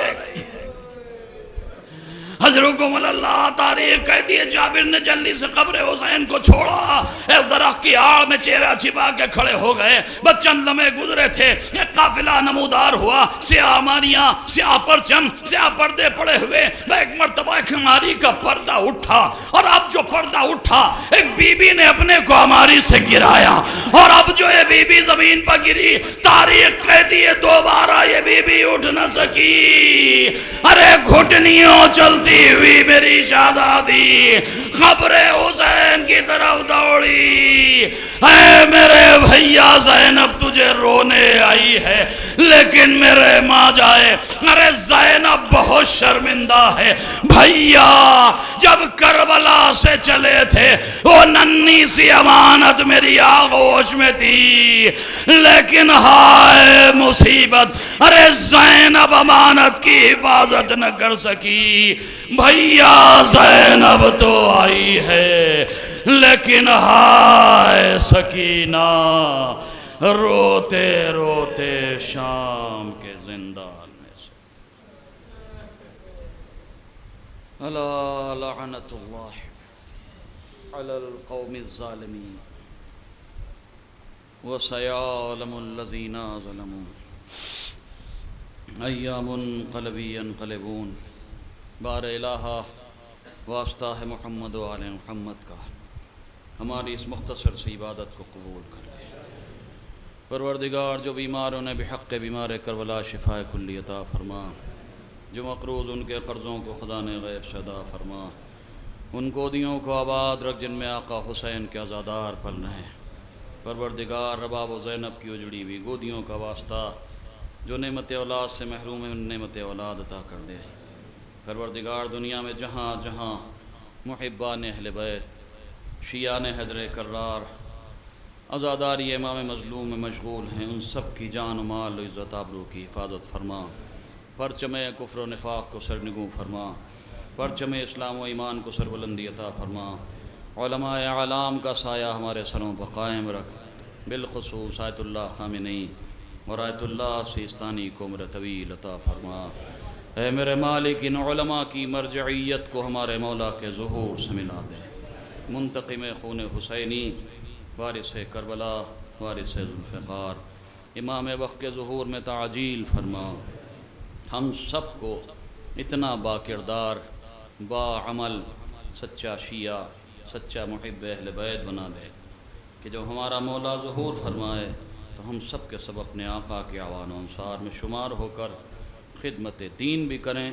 حضرکم اللہ، تاریخ کہتی ہے جابر نے جلدی سے قبر حسین کو چھوڑا، ایک درخت کی آڑ میں چہرہ چھپا کے کھڑے ہو گئے۔ بس چند لمحے گزرے تھے، ایک قافلہ نمودار ہوا، سیاہ ماریاں، سیاہ پرچم، سیاہ پردے پڑے ہوئے۔ ایک مرتبہ ایک ہماری کا پردہ اٹھا، اور اب جو پردہ اٹھا ایک بی بی نے اپنے کو ہماری سے گرایا، اور اب جو یہ بی بی زمین پر گری، تاریخ کہتی ہے دوبارہ یہ بی بی اٹھ نہ سکی۔ ارے گھٹنیوں چلتی ہوئی میری شہزادی قبر حسین کی طرف دوڑی۔ اے میرے بھیا زینب تجھے رونے آئی ہے، لیکن میرے ماں جائے، ارے زینب بہت شرمندہ ہے۔ بھیا جب کربلا سے چلے تھے وہ ننھی سی امانت میری آغوش میں تھی، لیکن ہائے مصیبت، ارے زینب امانت کی حفاظت نہ کر سکی۔ بھیا زینب تو آئی ہے، لیکن ہائے سکینہ روتے روتے شام کے زندان میں سے۔ الا لعنت اللہ علی القوم الظالمین وسیعلم الذین ظلموا ایام قلبی ینقلبون۔ بار الہا واسطہ ہے محمد و آل محمد کا، ہماری اس مختصر سی عبادت کو قبول کر لے۔ پروردگار جو بیماروں نے بحق بیمار کربلا شفا کلی عطا فرما، جو مقروض ان کے قرضوں کو خدا نے غیب سے ادا فرما، ان گودیوں کو آباد رکھ جن میں آقا حسین کے عزادار پل رہے ہیں۔ پروردگار رباب و زینب کی اجڑی ہوئی گودیوں کا واسطہ، جو نعمت اولاد سے محروم ہے ان نعمت اولاد عطا کر دے۔ پروردگار دنیا میں جہاں جہاں محبان اہل بیت، شیعان حیدر کرار، عزاداری امام مظلوم میں مشغول ہیں، ان سب کی جان و مال و عزت آبرو کی حفاظت فرما۔ پرچم کفر و نفاق کو سرنگوں فرما، پرچم اسلام و ایمان کو سربلندی عطا فرما۔ علماء اعلام کا سایہ ہمارے سروں پر قائم رکھ، بالخصوص آیت اللہ خامنئی اور آیت اللہ سیستانی کو عمر طویل عطا فرما۔ اے میرے مالک، ان علماء کی مرجعیت کو ہمارے مولا کے ظہور سے ملا دے۔ منتقم خون حسینی، وارث کربلا، وارث ذوالفقار، امام وقت کے ظہور میں تعجیل فرما۔ ہم سب کو اتنا با کردار، با عمل، سچا شیعہ، سچا محب اہل بیت بنا دے کہ جب ہمارا مولا ظہور فرمائے تو ہم سب کے سب اپنے آقا کے اعوان و انصار میں شمار ہو کر خدمت دین بھی کریں،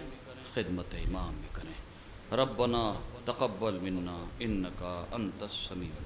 خدمت امام بھی کریں۔ ربنا تقبل منا انکا انت السمیع